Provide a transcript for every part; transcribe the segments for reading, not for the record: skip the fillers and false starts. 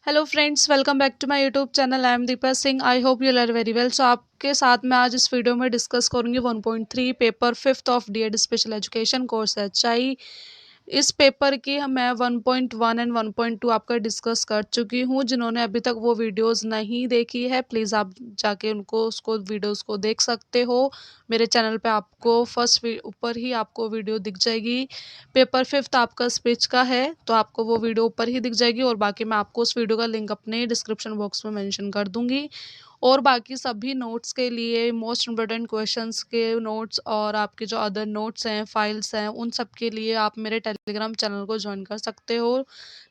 Hello friends, welcome back to my YouTube channel. I am Deepa Singh. I hope you are very well. So आपके साथ मैं आज इस video में डिस्कस करूंगी 1.3 paper fifth of DEd special education course HI. इस paper की मैं 1.1 एंड 1.2 आपका डिस्कस कर चुकी हूँ। जिन्होंने अभी तक वो वीडियोस नहीं देखी है, प्लीज़ आप जाके उनको उसको वीडियोस को देख सकते हो। मेरे चैनल पे आपको फर्स्ट ऊपर ही आपको वीडियो दिख जाएगी। पेपर फिफ्थ आपका स्पीच का है, तो आपको वो वीडियो ऊपर ही दिख जाएगी और बाकी मैं आपको उस वीडियो का लिंक अपने डिस्क्रिप्शन बॉक्स में मेंशन कर दूंगी। और बाकी सभी नोट्स के लिए, मोस्ट इम्पोर्टेंट क्वेश्चंस के नोट्स और आपके जो अदर नोट्स हैं, फाइल्स हैं, उन सब के लिए आप मेरे टेलीग्राम चैनल को ज्वाइन कर सकते हो।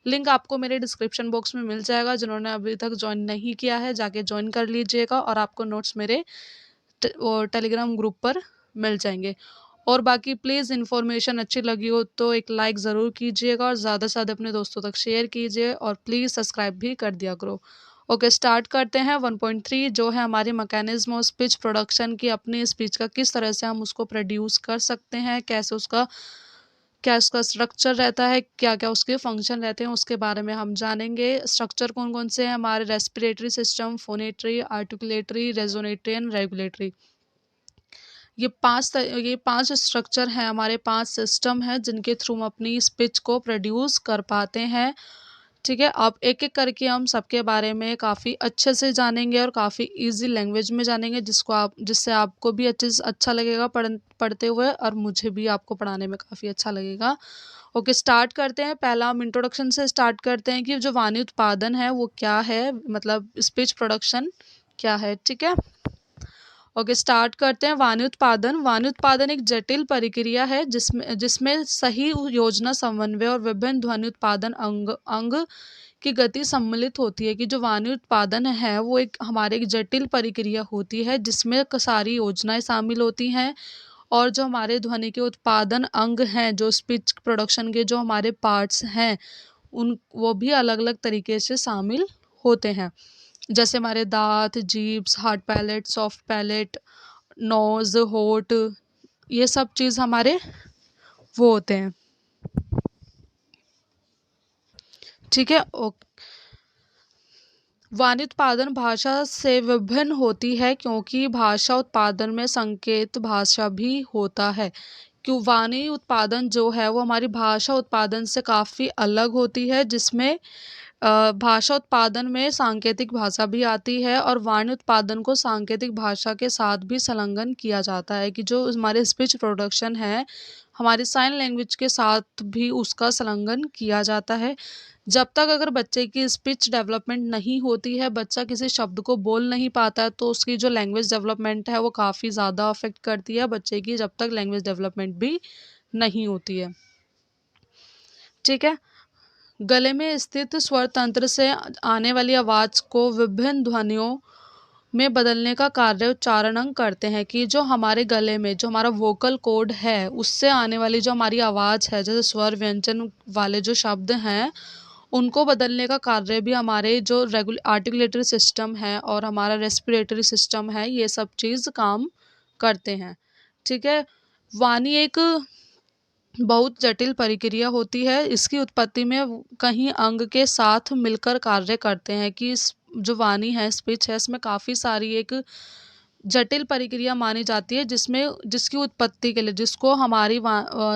लिंक आपको मेरे डिस्क्रिप्शन बॉक्स में मिल जाएगा। जिन्होंने अभी तक ज्वाइन नहीं किया है, जाके ज्वाइन कर लीजिएगा और आपको नोट्स मेरे टेलीग्राम ग्रुप पर मिल जाएंगे। और बाकी प्लीज़ इन्फॉर्मेशन अच्छी लगी हो तो एक लाइक ज़रूर कीजिएगा और ज़्यादा से ज़्यादा अपने दोस्तों तक शेयर कीजिए और प्लीज़ सब्सक्राइब भी कर दिया करो। ओके, स्टार्ट करते हैं। 1.3 जो है हमारी मैकेनिज्म और स्पीच प्रोडक्शन की, अपनी स्पीच का किस तरह से हम उसको प्रोड्यूस कर सकते हैं, कैसे उसका क्या उसका स्ट्रक्चर रहता है, क्या क्या उसके फंक्शन रहते हैं, उसके बारे में हम जानेंगे। स्ट्रक्चर कौन कौन से हैं हमारे: respiratory system, phonatory, articulatory, resonatory and regulatory. ये पांच स्ट्रक्चर हैं, हमारे पांच सिस्टम हैं जिनके थ्रू हम अपनी स्पीच को प्रोड्यूस कर पाते हैं। ठीक है, अब एक एक करके हम सबके बारे में काफ़ी अच्छे से जानेंगे और काफ़ी इजी लैंग्वेज में जानेंगे, जिससे आपको भी अच्छा लगेगा पढ़ते हुए और मुझे भी आपको पढ़ाने में काफ़ी अच्छा लगेगा। ओके, स्टार्ट करते हैं। पहला हम इंट्रोडक्शन से स्टार्ट करते हैं कि जो वाणी उत्पादन है वो क्या है, मतलब स्पीच प्रोडक्शन क्या है। ठीक है, ओके, स्टार्ट करते हैं। वाणि उत्पादन एक जटिल प्रक्रिया है जिसमें सही योजना, समन्वय और विभिन्न ध्वनि उत्पादन अंग अंग की गति सम्मिलित होती है। कि जो वाणि उत्पादन है वो हमारे एक जटिल प्रक्रिया होती है जिसमें सारी योजनाएं शामिल होती हैं। और जो हमारे ध्वनि के उत्पादन अंग हैं, जो स्पीच प्रोडक्शन के जो हमारे पार्ट्स हैं, उन वो भी अलग अलग तरीके से शामिल होते हैं। जैसे हमारे दांत, जीभ्स, hard palate, soft palate, nose, होठ, ये सब चीज़ हमारे वो होते हैं। ठीक है, वाणि उत्पादन भाषा से विभिन्न होती है क्योंकि भाषा उत्पादन में संकेत भाषा भी होता है। क्यों वाणी उत्पादन जो है वो हमारी भाषा उत्पादन से काफ़ी अलग होती है, जिसमें भाषा उत्पादन में सांकेतिक भाषा भी आती है और वाणी उत्पादन को सांकेतिक भाषा के साथ भी संलग्न किया जाता है। कि जो हमारे स्पीच प्रोडक्शन है, हमारी साइन लैंग्वेज के साथ भी उसका संलग्न किया जाता है। जब तक अगर बच्चे की स्पीच डेवलपमेंट नहीं होती है, बच्चा किसी शब्द को बोल नहीं पाता है, तो उसकी जो लैंग्वेज डेवलपमेंट है वो काफ़ी ज़्यादा अफेक्ट करती है बच्चे की, जब तक लैंग्वेज डेवलपमेंट भी नहीं होती है। ठीक है, गले में स्थित स्वर तंत्र से आने वाली आवाज़ को विभिन्न ध्वनियों में बदलने का कार्य उच्चारण अंग करते हैं। कि जो हमारे गले में जो हमारा वोकल कोड है, उससे आने वाली जो हमारी आवाज़ है, जैसे स्वर व्यंजन वाले जो शब्द हैं, उनको बदलने का कार्य भी हमारे जो आर्टिकुलेटरी सिस्टम है और हमारा रेस्पिरेटरी सिस्टम है, ये सब चीज़ काम करते हैं। ठीक है, वाणी एक बहुत जटिल प्रक्रिया होती है। इसकी उत्पत्ति में कहीं अंग के साथ मिलकर कार्य करते हैं। कि जो वाणी है, स्पीच है, इसमें काफ़ी सारी एक जटिल प्रक्रिया मानी जाती है, जिसकी उत्पत्ति के लिए, जिसको हमारी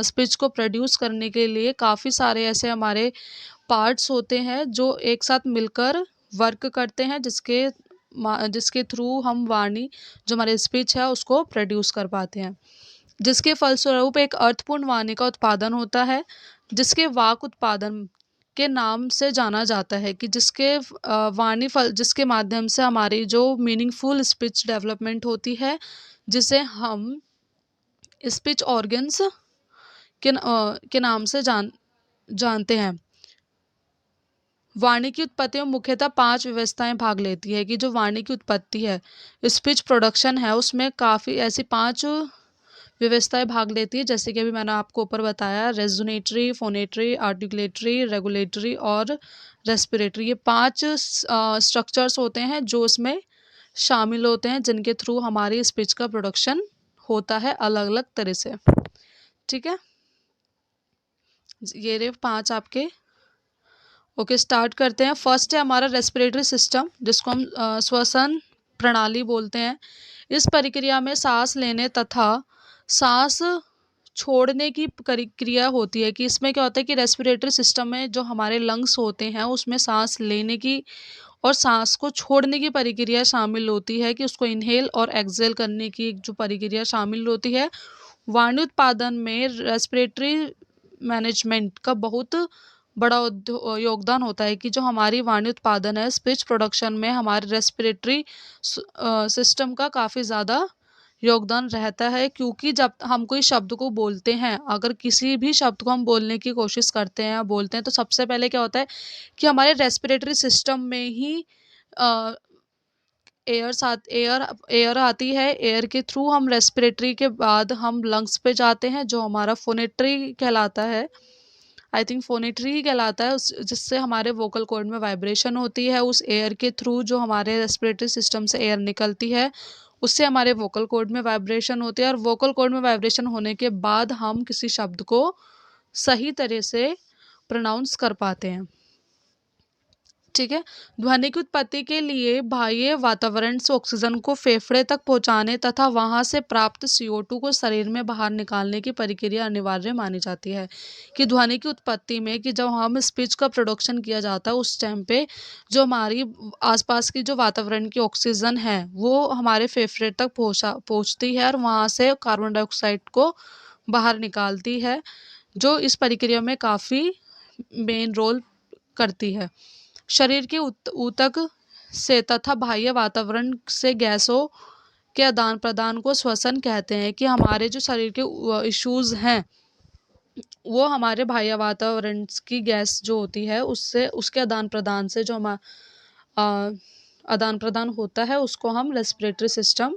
स्पीच को प्रोड्यूस करने के लिए काफ़ी सारे ऐसे हमारे पार्ट्स होते हैं जो एक साथ मिलकर वर्क करते हैं, जिसके थ्रू हम वाणी, जो हमारी स्पीच है, उसको प्रोड्यूस कर पाते हैं। जिसके फलस्वरूप एक अर्थपूर्ण वाणी का उत्पादन होता है, जिसके वाक उत्पादन के नाम से जाना जाता है। कि वाणी फल जिसके माध्यम से हमारी जो मीनिंगफुल स्पीच डेवलपमेंट होती है, जिसे हम स्पीच ऑर्गन्स के नाम से जानते हैं। वाणी की उत्पत्ति में मुख्यतः 5 व्यवस्थाएं भाग लेती है। कि जो वाणी की उत्पत्ति है, स्पीच प्रोडक्शन है, उसमें काफ़ी ऐसी 5 व्यवस्थाएं भाग लेती है। जैसे कि अभी मैंने आपको ऊपर बताया: रेजोनेटरी, फोनेटरी, आर्टिकुलेटरी, रेगुलेटरी और रेस्पिरेटरी। ये 5 स्ट्रक्चर्स होते हैं जो इसमें शामिल होते हैं, जिनके थ्रू हमारी स्पीच का प्रोडक्शन होता है अलग अलग तरह से। ठीक है, ये रहे 5 आपके। ओके, स्टार्ट करते हैं। फर्स्ट है हमारा रेस्पिरेटरी सिस्टम, जिसको हम श्वसन प्रणाली बोलते हैं। इस प्रक्रिया में सांस लेने तथा सांस छोड़ने की क्रिया होती है। कि इसमें क्या होता है कि रेस्पिरेटरी सिस्टम में जो हमारे लंग्स होते हैं उसमें सांस लेने की और सांस को छोड़ने की प्रक्रिया शामिल होती है, कि उसको इनहेल और एक्सहेल करने की एक जो प्रक्रिया शामिल होती है। वायु उत्पादन में रेस्पिरेटरी मैनेजमेंट का बहुत बड़ा योगदान होता है। कि जो हमारी वायु उत्पादन है, स्पीच प्रोडक्शन में हमारे रेस्पिरेटरी सिस्टम का काफ़ी ज़्यादा योगदान रहता है। क्योंकि जब हम कोई शब्द को बोलते हैं, अगर किसी भी शब्द को हम बोलने की कोशिश करते हैं या बोलते हैं, तो सबसे पहले क्या होता है कि हमारे रेस्पिरेटरी सिस्टम में ही एयर आती है। एयर के थ्रू हम रेस्पिरेटरी के बाद हम लंग्स पे जाते हैं, जो हमारा फोनेट्री कहलाता है। आई थिंक फोनेट्री ही कहलाता है, जिससे हमारे वोकल कॉर्ड में वाइब्रेशन होती है। उस एयर के थ्रू जो हमारे रेस्पिरेटरी सिस्टम से एयर निकलती है, उससे हमारे वोकल कॉर्ड में वाइब्रेशन होती है। और वोकल कॉर्ड में वाइब्रेशन होने के बाद हम किसी शब्द को सही तरह से प्रोनाउंस कर पाते हैं। ठीक है। ध्वनि की उत्पत्ति के लिए बाह्य वातावरण से ऑक्सीजन को फेफड़े तक पहुंचाने तथा वहां से प्राप्त CO2 को शरीर में बाहर निकालने की प्रक्रिया अनिवार्य मानी जाती है। कि ध्वनि की उत्पत्ति में, कि जब हम स्पीच का प्रोडक्शन किया जाता है उस टाइम पे जो हमारी आसपास की जो वातावरण की ऑक्सीजन है वो हमारे फेफड़े तक पहुंचती है और वहां से कार्बन डाइऑक्साइड को बाहर निकालती है, जो इस प्रक्रिया में काफ़ी मेन रोल करती है। शरीर के ऊतक से तथा बाह्य वातावरण से गैसों के आदान प्रदान को श्वसन कहते हैं। कि हमारे जो शरीर के इश्यूज हैं वो हमारे बाह्य वातावरण की गैस जो होती है उससे, उसके आदान प्रदान से जो हमारा आदान प्रदान होता है उसको हम रेस्पिरेटरी सिस्टम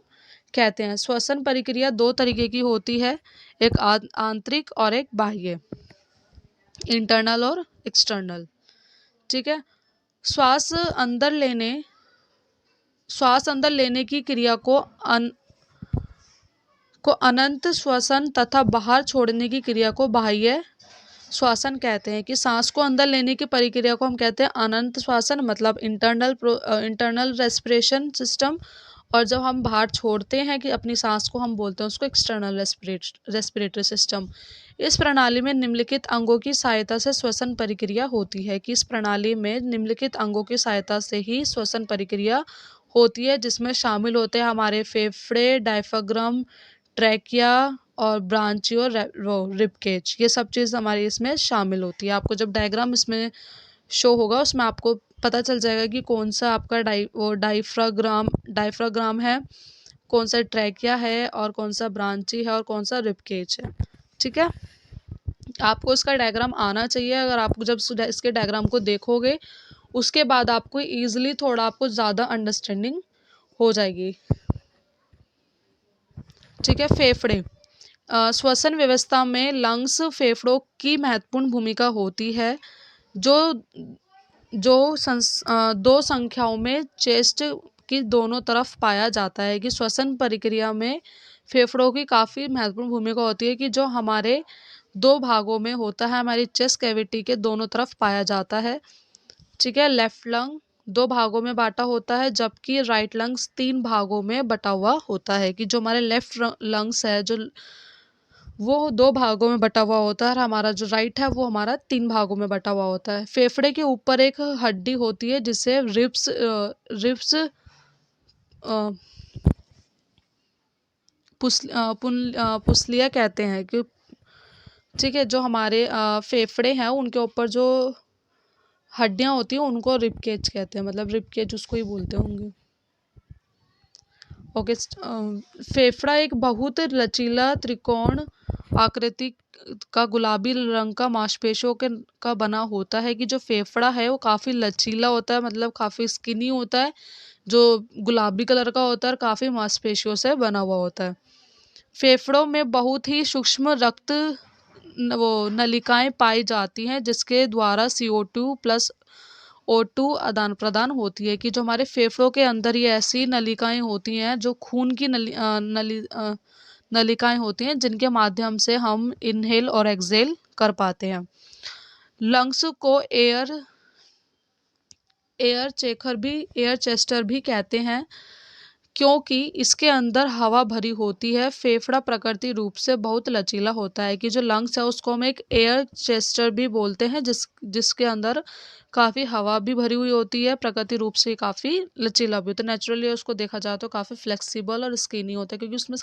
कहते हैं। श्वसन प्रक्रिया दो तरीके की होती है, एक आंतरिक और एक बाह्य, इंटरनल और एक्सटर्नल। ठीक है। श्वास अंदर लेने की क्रिया को अनंत श्वसन तथा बाहर छोड़ने की क्रिया को बाह्य श्वसन कहते हैं। कि सांस को अंदर लेने की प्रक्रिया को हम कहते हैं अनंत श्वसन, मतलब इंटरनल रेस्पिरेशन सिस्टम। और जब हम बाहर छोड़ते हैं कि अपनी सांस को, हम बोलते हैं उसको एक्सटर्नल रेस्पिरेटरी सिस्टम। इस प्रणाली में निम्नलिखित अंगों की सहायता से श्वसन प्रक्रिया होती है। कि इस प्रणाली में निम्नलिखित अंगों की सहायता से ही श्वसन प्रक्रिया होती है, जिसमें शामिल होते हैं हमारे फेफड़े, डायफ्राम, ट्रैकिया और ब्रांचियो रिबकेज। ये सब चीज़ हमारी इसमें शामिल होती है। आपको जब डायग्राम इसमें शो होगा उसमें आपको पता चल जाएगा कि कौन सा आपका डायफ्राग्राम है, कौन सा ट्रैकिया है और कौन सा ब्रांची है और कौन सा रिबकेज है। ठीक है। आपको इसका डायग्राम आना चाहिए। अगर आप जब इसके डायग्राम को देखोगे उसके बाद आपको ईजिली थोड़ा आपको ज़्यादा अंडरस्टैंडिंग हो जाएगी। ठीक है। फेफड़े, श्वसन व्यवस्था में लंग्स, फेफड़ों की महत्वपूर्ण भूमिका होती है। जो दो संख्याओं में चेस्ट की दोनों तरफ पाया जाता है। कि श्वसन प्रक्रिया में फेफड़ों की काफ़ी महत्वपूर्ण भूमिका होती है। कि जो हमारे दो भागों में होता है, हमारी चेस्ट कैविटी के दोनों तरफ पाया जाता है। ठीक है। लेफ्ट लंग दो भागों में बांटा होता है, जबकि राइट लंग्स 3 भागों में बटा हुआ होता है। कि जो हमारे लेफ्ट लंग्स है जो वो 2 भागों में बटा हुआ होता है और हमारा जो राइट है वो हमारा 3 भागों में बटा हुआ होता है। फेफड़े के ऊपर एक हड्डी होती है जिसे रिब्स पुसलिया कहते हैं। कि ठीक है, जो हमारे फेफड़े हैं उनके ऊपर जो हड्डियां होती हैं उनको रिबकेज कहते हैं, मतलब रिबकेज उसको ही बोलते होंगे। ओके। फेफड़ा एक बहुत लचीला त्रिकोण आकृति का गुलाबी रंग का मांसपेशियों का बना होता है। कि जो फेफड़ा है वो काफ़ी लचीला होता है, मतलब काफ़ी स्किनी होता है, जो गुलाबी कलर का होता है और काफ़ी मांसपेशियों से बना हुआ होता है। फेफड़ों में बहुत ही सूक्ष्म रक्त नलिकाएं पाई जाती हैं, जिसके द्वारा CO2 प्लस O2 आदान प्रदान होती है। कि जो हमारे फेफड़ों के अंदर ये ऐसी नलिकाएं होती हैं जो खून की नलिकाएं होती हैं, जिनके माध्यम से हम इनहेल और एक्सहेल कर पाते हैं। लंग्स को एयर एयर चेस्टर भी कहते हैं, क्योंकि इसके अंदर हवा भरी होती है। फेफड़ा प्रकृति रूप से बहुत लचीला होता है, कि जो लंग्स है उसको हम एक एयर चेस्टर भी बोलते हैं, जिसके अंदर काफ़ी हवा भी भरी हुई होती है, प्रकृति रूप से काफ़ी लचीला भी होता है। नेचुरली उसको देखा जाए तो काफ़ी फ्लेक्सिबल और स्किनी होता है, क्योंकि उसमें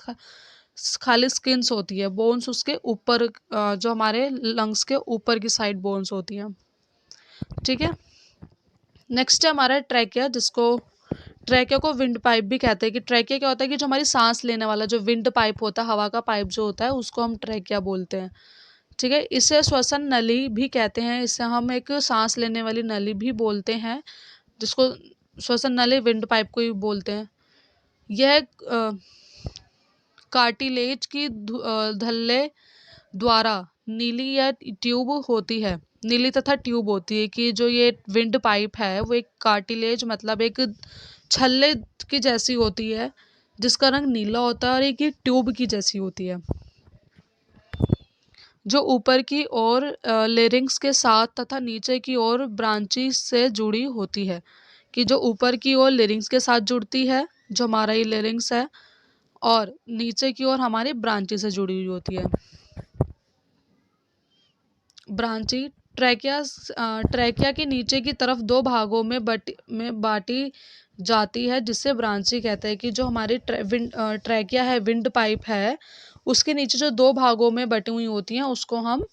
खाली स्किन्स होती है, बोन्स उसके ऊपर जो हमारे लंग्स के ऊपर की साइड बोन्स होती हैं। ठीक है, नेक्स्ट है हमारा ट्रैकिया, ट्रैकिया को विंड पाइप भी कहते हैं। कि ट्रैकिया क्या होता है, कि जो हमारी सांस लेने वाला जो विंड पाइप होता है, हवा का पाइप जो होता है, उसको हम ट्रैकिया बोलते हैं। ठीक है, इसे श्वसन नली भी कहते हैं, इसे हम एक सांस लेने वाली नली भी बोलते हैं, जिसको श्वसन नली विंड पाइप को ही बोलते हैं। यह कार्टिलेज की धल्ले द्वारा नीली या ट्यूब होती है, नीली तथा ट्यूब होती है। कि जो ये विंड पाइप है वो एक कार्टिलेज मतलब एक छल्ले की जैसी होती है, जिसका रंग नीला होता है, और एक ये ट्यूब की जैसी होती है, जो ऊपर की ओर लेरिंग्स के साथ तथा नीचे की ओर ब्रांची से जुड़ी होती है। कि जो ऊपर की ओर लेरिंग्स के साथ जुड़ती है, जो हमारा ये लेरिंग्स है, और नीचे की ओर हमारी ब्रांची से जुड़ी हुई होती है। ब्रांची ट्रैकिया के नीचे की तरफ दो भागों में बांटी जाती है, जिससे ब्रांची कहते हैं। कि जो हमारी ट्रैकिया है, विंड पाइप है, उसके नीचे जो दो भागों में बटी हुई होती हैं उसको हम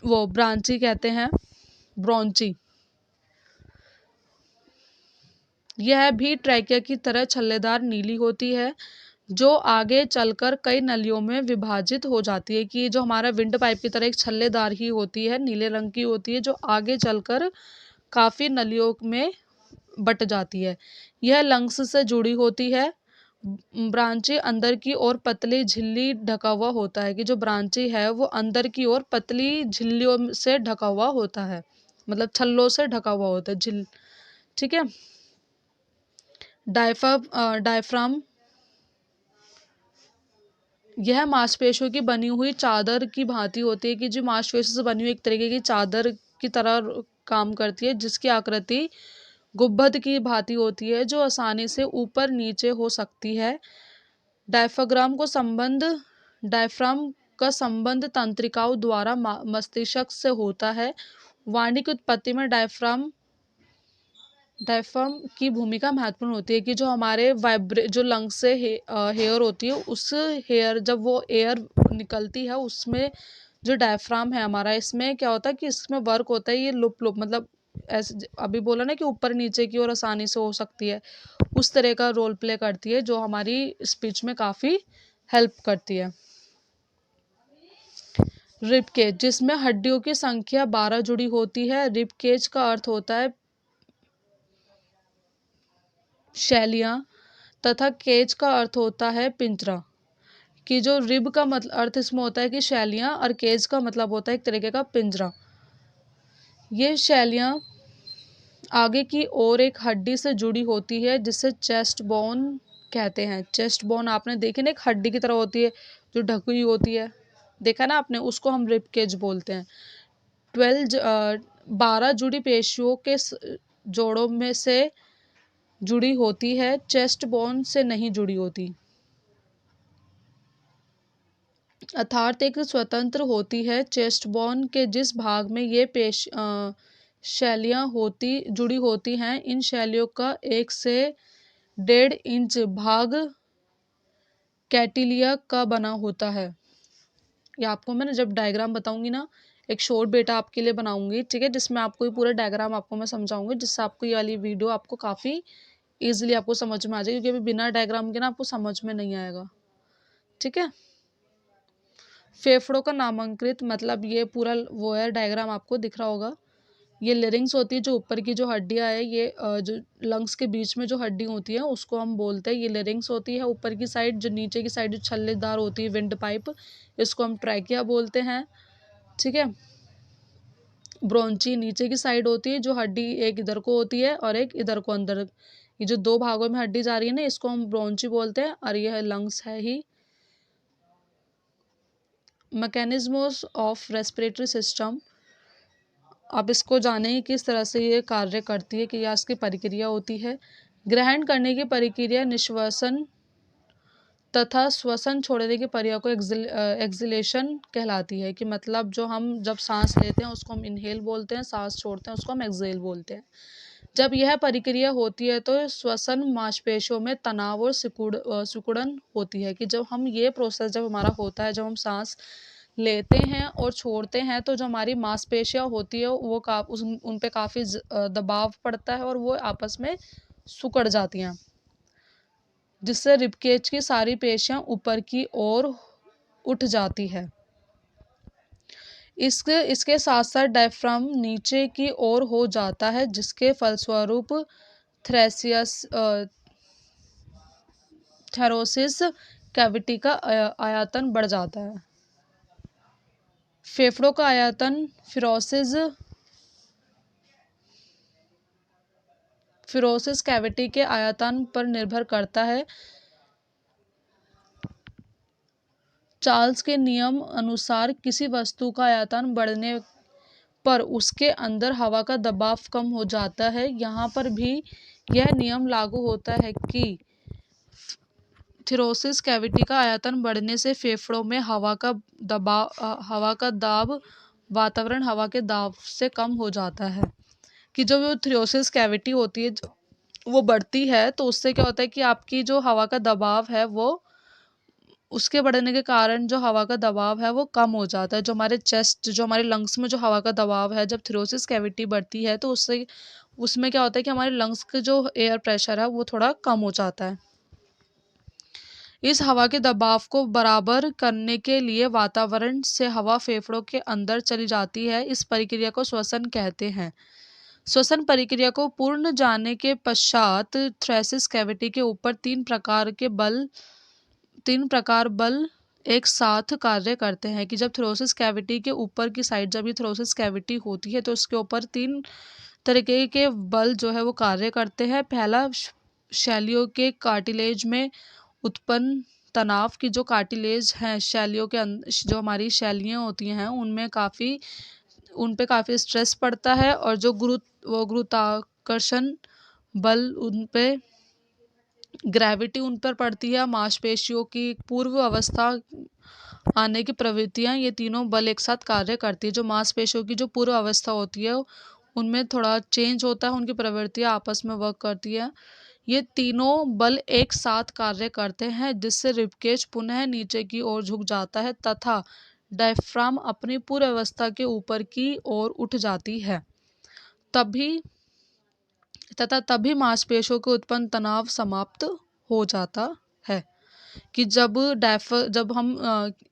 वो ब्रांची कहते हैं, ब्रोंची। यह भी ट्रैकिया की तरह छल्लेदार नीली होती है, जो आगे चलकर कई नलियों में विभाजित हो जाती है। कि जो हमारा विंड पाइप की तरह एक छल्लेदार ही होती है, नीले रंग की होती है, जो आगे चलकर काफ़ी नलियों में बट जाती है। यह लंग्स से जुड़ी होती है। ब्रांची अंदर की ओर पतली झिल्ली ढका हुआ होता है। कि जो ब्रांची है वो अंदर की ओर पतली झिल्लियों से ढका हुआ होता है, मतलब छल्लों से ढका हुआ होता है, झिल। ठीक है, डायफ्राम यह मांसपेशियों की बनी हुई चादर की भांति होती है। कि जो मांसपेशियों से बनी हुई एक तरीके की चादर की तरह काम करती है, जिसकी आकृति गुब्बद की भांति होती है, जो आसानी से ऊपर नीचे हो सकती है। डायफ्राम का संबंध तंत्रिकाओं द्वारा मस्तिष्क से होता है। वाणी की उत्पत्ति में डायफ्राम की भूमिका महत्वपूर्ण होती है। कि जो हमारे जो लंग्स से हेयर होती है, उस हेयर जब वो एयर निकलती है, उसमें जो डायफ्राम है हमारा, इसमें क्या होता है कि इसमें वर्क होता है, ये लुप लुप मतलब ऐसे अभी बोला ना कि ऊपर नीचे की ओर आसानी से हो सकती है, उस तरह का रोल प्ले करती है, जो हमारी स्पीच में काफ़ी हेल्प करती है। रिबकेज, जिसमें हड्डियों की संख्या 12 जुड़ी होती है। रिबकेज का अर्थ होता है शैलियाँ, तथा केज का अर्थ होता है पिंजरा। कि जो रिब का मतलब अर्थ इसमें होता है कि शैलियाँ, और केज का मतलब होता है एक तरीके का पिंजरा। ये शैलियाँ आगे की ओर एक हड्डी से जुड़ी होती है, जिसे चेस्ट बोन कहते हैं। चेस्ट बोन आपने देखी ना, एक हड्डी की तरह होती है जो ढकी हुई होती है, देखा ना आपने, उसको हम रिब केज बोलते हैं। 12 जुड़ी पेशियों के जोड़ों में से जुड़ी होती है, चेस्ट बोन से नहीं जुड़ी होती, अर्थात एक स्वतंत्र होती है। चेस्ट बोन के जिस भाग में ये शैलियाँ जुड़ी होती हैं, इन शैलियों का 1 से 1.5 इंच भाग कैटिलिया का बना होता है। ये आपको मैं जब डायग्राम बताऊंगी ना, एक शॉर्ट बेटा आपके लिए बनाऊंगी, ठीक है, जिसमें आपको ये पूरा डायग्राम आपको मैं समझाऊंगी, जिससे आपको ये वाली वीडियो आपको काफ़ी ईजिली आपको समझ में आ जाएगी, क्योंकि अभी बिना डायग्राम के ना आपको समझ में नहीं आएगा। ठीक है, फेफड़ों का नामांकित मतलब ये पूरा वो है, डायग्राम आपको दिख रहा होगा। ये लेरिंग्स होती है, जो ऊपर की जो हड्डियाँ है, ये जो लंग्स के बीच में जो हड्डी होती है उसको हम बोलते हैं, ये लेरिंग्स होती है। ऊपर की साइड जो नीचे की साइड जो छल्लेदार होती है विंड पाइप, इसको हम ट्रैकिया बोलते हैं। ठीक है, ब्रोंची नीचे की साइड होती है, जो हड्डी एक इधर को होती है और एक इधर को अंदर, ये जो दो भागों में हड्डी जा रही है ना, इसको हम ब्रोंची बोलते हैं, और यह लंग्स है ही। मैकेनिज्म्स ऑफ रेस्पिरेटरी सिस्टम, आप इसको जानें किस तरह से ये कार्य करती है, कि या इसकी प्रक्रिया होती है। ग्रहण करने की प्रक्रिया निश्वसन तथा श्वसन छोड़ने की प्रक्रिया को एक्सलेशन कहलाती है, कि मतलब जो हम जब सांस लेते हैं उसको हम इनहेल बोलते हैं, सांस छोड़ते हैं उसको हम एक्सहेल बोलते हैं। जब यह प्रक्रिया होती है तो श्वसन मांसपेशियों में तनाव और सिकुड़न होती है, कि जब हम ये प्रोसेस जब हमारा होता है, जब हम सांस लेते हैं और छोड़ते हैं, तो जो हमारी मांसपेशियां होती है वो उन पे काफ़ी दबाव पड़ता है और वो आपस में सिकुड़ जाती हैं, जिससे रिबकेज की सारी पेशियां ऊपर की ओर उठ जाती है। इसके साथ साथ डायफ्राम नीचे की ओर हो जाता है, जिसके फलस्वरूप थ्रेसियस थेरोसिस कैविटी का आयतन बढ़ जाता है। फेफड़ों का आयतन फिरोसिस कैविटी के आयतन पर निर्भर करता है। चार्ल्स के नियम अनुसार किसी वस्तु का आयतन बढ़ने पर उसके अंदर हवा का दबाव कम हो जाता है। यहाँ पर भी यह नियम लागू होता है कि थिरोसिस कैविटी का आयतन बढ़ने से फेफड़ों में हवा का दाब वातावरण हवा के दाब से कम हो जाता है। कि जो थिरोसिस कैविटी होती है वो बढ़ती है, तो उससे क्या होता है कि आपकी जो हवा का दबाव है वो उसके बढ़ने के कारण जो हवा का दबाव है वो कम हो जाता है। जो हमारे लंग्स में जो हवा का दबाव है, जब थिरोसिस कैविटी बढ़ती है तो उससे उसमें क्या होता है कि हमारे लंग्स के जो एयर प्रेशर है वो थोड़ा कम हो जाता है। इस हवा के दबाव को बराबर करने के लिए वातावरण से हवा फेफड़ों के अंदर चली जाती है। इस प्रक्रिया को श्वसन कहते हैं। श्वसन प्रक्रिया को पूर्ण जाने के पश्चात थ्रेसिस कैविटी के ऊपर तीन प्रकार बल एक साथ कार्य करते हैं। कि जब थ्रोसिस कैविटी के ऊपर की साइड जब ये थ्रोसिस कैविटी होती है तो उसके ऊपर तीन तरीके के बल जो है वो कार्य करते हैं। पहला, शैलियों के कार्टिलेज में उत्पन्न तनाव। की जो कार्टिलेज हैं शैलियों के जो हमारी शैलियाँ होती हैं उन पे काफ़ी स्ट्रेस पड़ता है, और जो गुरुत्वाकर्षण बल उन पे ग्रेविटी उन पर पड़ती है। मांसपेशियों की पूर्व अवस्था आने की प्रवृत्तियां, ये तीनों बल एक साथ कार्य करती है। जो मांसपेशियों की जो पूर्व अवस्था होती है उनमें थोड़ा चेंज होता है, उनकी प्रवृत्तियां आपस में वर्क करती है। ये तीनों बल एक साथ कार्य करते हैं, जिससे रिबकेज पुनः नीचे की ओर झुक जाता है तथा डायफ्राम अपनी पूर्व अवस्था के ऊपर की ओर उठ जाती है। तभी मांसपेशियों के उत्पन्न तनाव समाप्त हो जाता है। कि जब हम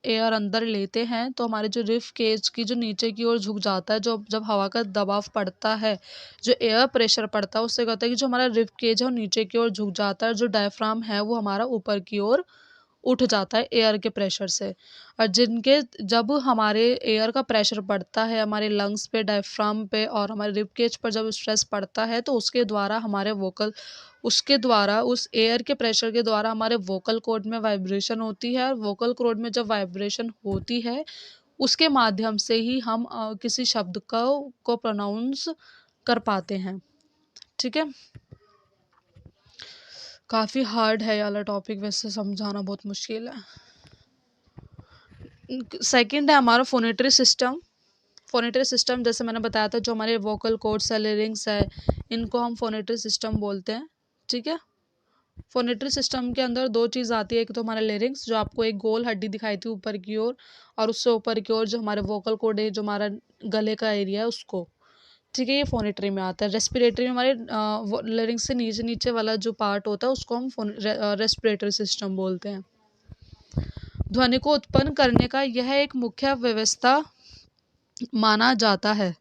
एयर अंदर लेते हैं तो हमारे जो रिफ केज की जो नीचे की ओर झुक जाता है, जो जब हवा का दबाव पड़ता है, जो एयर प्रेशर पड़ता है, उससे कहता है कि जो हमारा रिफ केज है वो नीचे की ओर झुक जाता है, जो डायफ्राम है वो हमारा ऊपर की ओर उठ जाता है एयर के प्रेशर से। और जब हमारे एयर का प्रेशर पड़ता है हमारे लंग्स पे, डायफ्राम पे और हमारे रिब केज पर जब स्ट्रेस पड़ता है तो उसके द्वारा उस एयर के प्रेशर के द्वारा हमारे वोकल कॉर्ड में वाइब्रेशन होती है। और वोकल कॉर्ड में जब वाइब्रेशन होती है उसके माध्यम से ही हम किसी शब्द को प्रोनाउंस कर पाते हैं। ठीक है, काफ़ी हार्ड है ये वाला टॉपिक, वैसे समझाना बहुत मुश्किल है। सेकंड है हमारा फोनेटरी सिस्टम। जैसे मैंने बताया था, जो हमारे वोकल कॉर्ड्स है, लिरिंग्स है, इनको हम फोनेटरी सिस्टम बोलते हैं। ठीक है, फोनेटरी सिस्टम के अंदर दो चीज़ आती है। एक तो हमारा लिरिंग्स, जो आपको एक गोल हड्डी दिखाई थी ऊपर की ओर, और उससे ऊपर की ओर जो हमारे वोकल कॉर्ड है, जो हमारा गले का एरिया है उसको। ठीक है, ये फोनेटरी में आता है। रेस्पिरेटरी में हमारे लिरिंग्स से नीचे नीचे वाला जो पार्ट होता है उसको हम रेस्पिरेटरी सिस्टम बोलते हैं। ध्वनि को उत्पन्न करने का यह एक मुख्य व्यवस्था माना जाता है।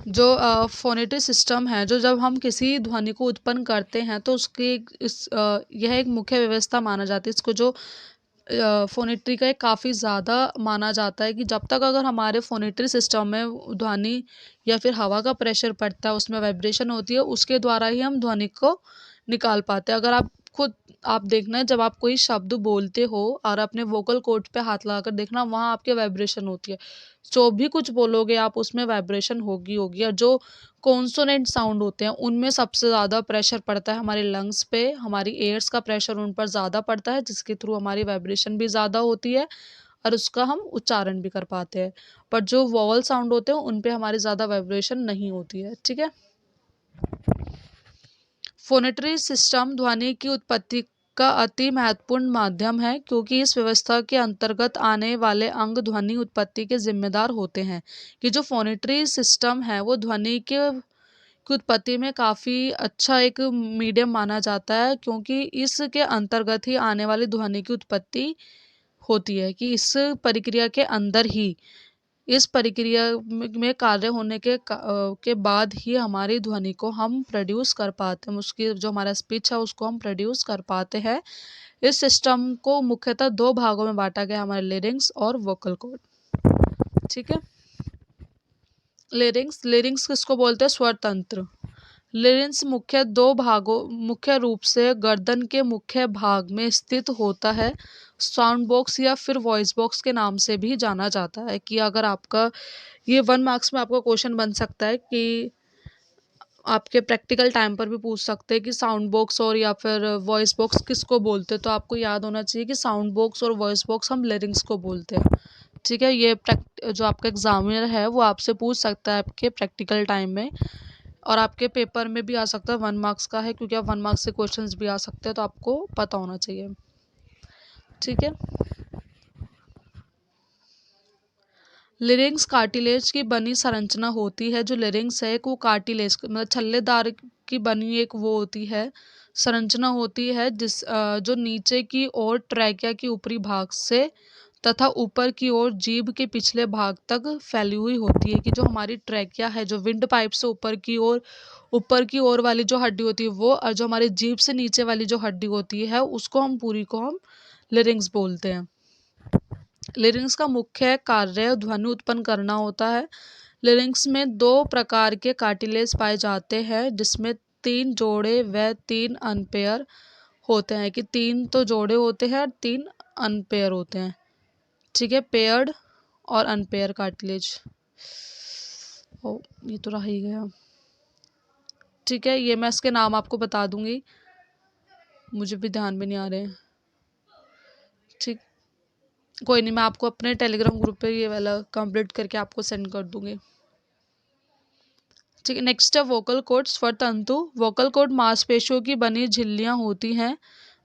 जो फोनेटिक सिस्टम है, जो जब हम किसी ध्वनि को उत्पन्न करते हैं तो यह एक मुख्य व्यवस्था माना जाता है। इसको जो फोनेट्री का काफ़ी ज़्यादा माना जाता है, कि जब तक अगर हमारे फोनेट्री सिस्टम में ध्वनि या फिर हवा का प्रेशर पड़ता है, उसमें वाइब्रेशन होती है, उसके द्वारा ही हम ध्वनि को निकाल पाते हैं। अगर आप खुद आप देखना जब आप कोई शब्द बोलते हो और अपने वोकल कॉर्ड पे हाथ लगाकर देखना, वहाँ आपके वाइब्रेशन होती है। जो भी कुछ बोलोगे आप उसमें वाइब्रेशन होगी होगी। और जो कॉन्सोनेंट साउंड होते हैं उनमें सबसे ज़्यादा प्रेशर पड़ता है हमारे लंग्स पे, हमारी एयर्स का प्रेशर उन पर ज़्यादा पड़ता है, जिसके थ्रू हमारी वाइब्रेशन भी ज़्यादा होती है और उसका हम उच्चारण भी कर पाते हैं। पर जो वॉवल साउंड होते हैं उन पे हमारी ज़्यादा वाइब्रेशन नहीं होती है। ठीक है। फोनेटरी सिस्टम ध्वनि की उत्पत्ति का अति महत्वपूर्ण माध्यम है, क्योंकि इस व्यवस्था के अंतर्गत आने वाले अंग ध्वनि उत्पत्ति के जिम्मेदार होते हैं। कि जो फोनेटरी सिस्टम है वो ध्वनि के की उत्पत्ति में काफ़ी अच्छा एक मीडियम माना जाता है, क्योंकि इसके अंतर्गत ही आने वाली ध्वनि की उत्पत्ति होती है। कि इस प्रक्रिया के अंदर ही, इस प्रक्रिया में कार्य होने के बाद ही हमारी ध्वनि को हम प्रोड्यूस कर पाते हैं, उसकी जो हमारा स्पीच है उसको हम प्रोड्यूस कर पाते हैं। इस सिस्टम को मुख्यतः दो भागों में बांटा गया, हमारे लेरिंग्स और वोकल कॉर्ड। ठीक है। लेरिंग्स किसको बोलते हैं? स्वर तंत्र। लेरिंग्स मुख्य रूप से गर्दन के मुख्य भाग में स्थित होता है। साउंड बॉक्स या फिर वॉइस बॉक्स के नाम से भी जाना जाता है। कि अगर आपका ये 1 मार्क्स में आपका क्वेश्चन बन सकता है कि आपके प्रैक्टिकल टाइम पर भी पूछ सकते हैं कि साउंड बॉक्स और या फिर वॉइस बॉक्स किसको बोलते हैं। तो आपको याद होना चाहिए कि साउंड बॉक्स और वॉइस बॉक्स हम लेरिंग्स को बोलते हैं। ठीक है। ये जो आपका एग्जामिनर है वो आपसे पूछ सकता है आपके प्रैक्टिकल टाइम में, और आपके पेपर में भी आ सकता है। 1 मार्क्स का है, क्योंकि आप 1 मार्क्स से क्वेश्चंस भी आ सकते हैं, तो आपको पता होना चाहिए। ठीक है। लिरिंग्स कार्टिलेज की बनी संरचना होती है। जो लिरिंग्स है वो कार्टिलेज मतलब छल्लेदार की बनी एक वो होती है, संरचना होती है, जो नीचे की ओर ट्रैकिया के ऊपरी भाग से तथा ऊपर की ओर जीभ के पिछले भाग तक फैली हुई होती है। कि जो हमारी ट्रैकिया है, जो विंड पाइप से ऊपर की ओर वाली जो हड्डी होती है वो, और जो हमारी जीभ से नीचे वाली जो हड्डी होती है उसको हम पूरी को हम लिरिंग्स बोलते हैं। लिरिंग्स का मुख्य कार्य ध्वनि उत्पन्न करना होता है। लिरिंग्स में 2 प्रकार के कार्टिलेज पाए जाते हैं, जिसमें 3 जोड़े व 3 अनपेयर होते हैं। कि 3 तो जोड़े होते हैं और 3 अनपेयर होते हैं। ठीक है। पेयर्ड और अनपेयर कार्टिलेज। ओ, ये तो रह ही गया। ठीक है। ये मैं इसके नाम आपको बता दूंगी, मुझे भी ध्यान में नहीं आ रहे हैं। ठीक, कोई नहीं, मैं आपको अपने टेलीग्राम ग्रुप पे ये वाला कंप्लीट करके आपको सेंड कर दूंगी। ठीक है। नेक्स्ट है वोकल कॉर्ड, स्वर तंतु। वोकल कॉर्ड मांसपेशियों की बनी झिल्लियां होती हैं,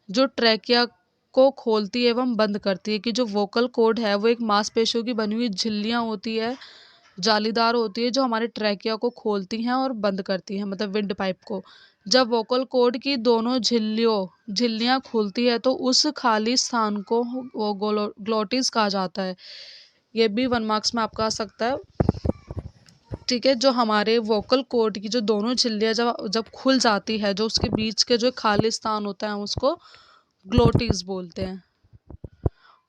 जो ट्रैकिया को खोलती एवं बंद करती है। कि जो वोकल कॉर्ड है वो एक मांसपेशियों की बनी हुई झिल्लियां होती है, जालीदार होती है, जो हमारे ट्रैकिया को खोलती हैं और बंद करती हैं, मतलब विंड पाइप को। जब वोकल कॉर्ड की दोनों झिल्लियां खुलती है तो उस खाली स्थान को वो ग्लोटिस कहा जाता है। ये भी 1 मार्क्स में आपका आ सकता है। ठीक है। जो हमारे वोकल कॉर्ड की जो दोनों झिल्लियां जब जब खुल जाती है, जो उसके बीच के जो खाली स्थान होता है उसको ग्लोटिस बोलते हैं।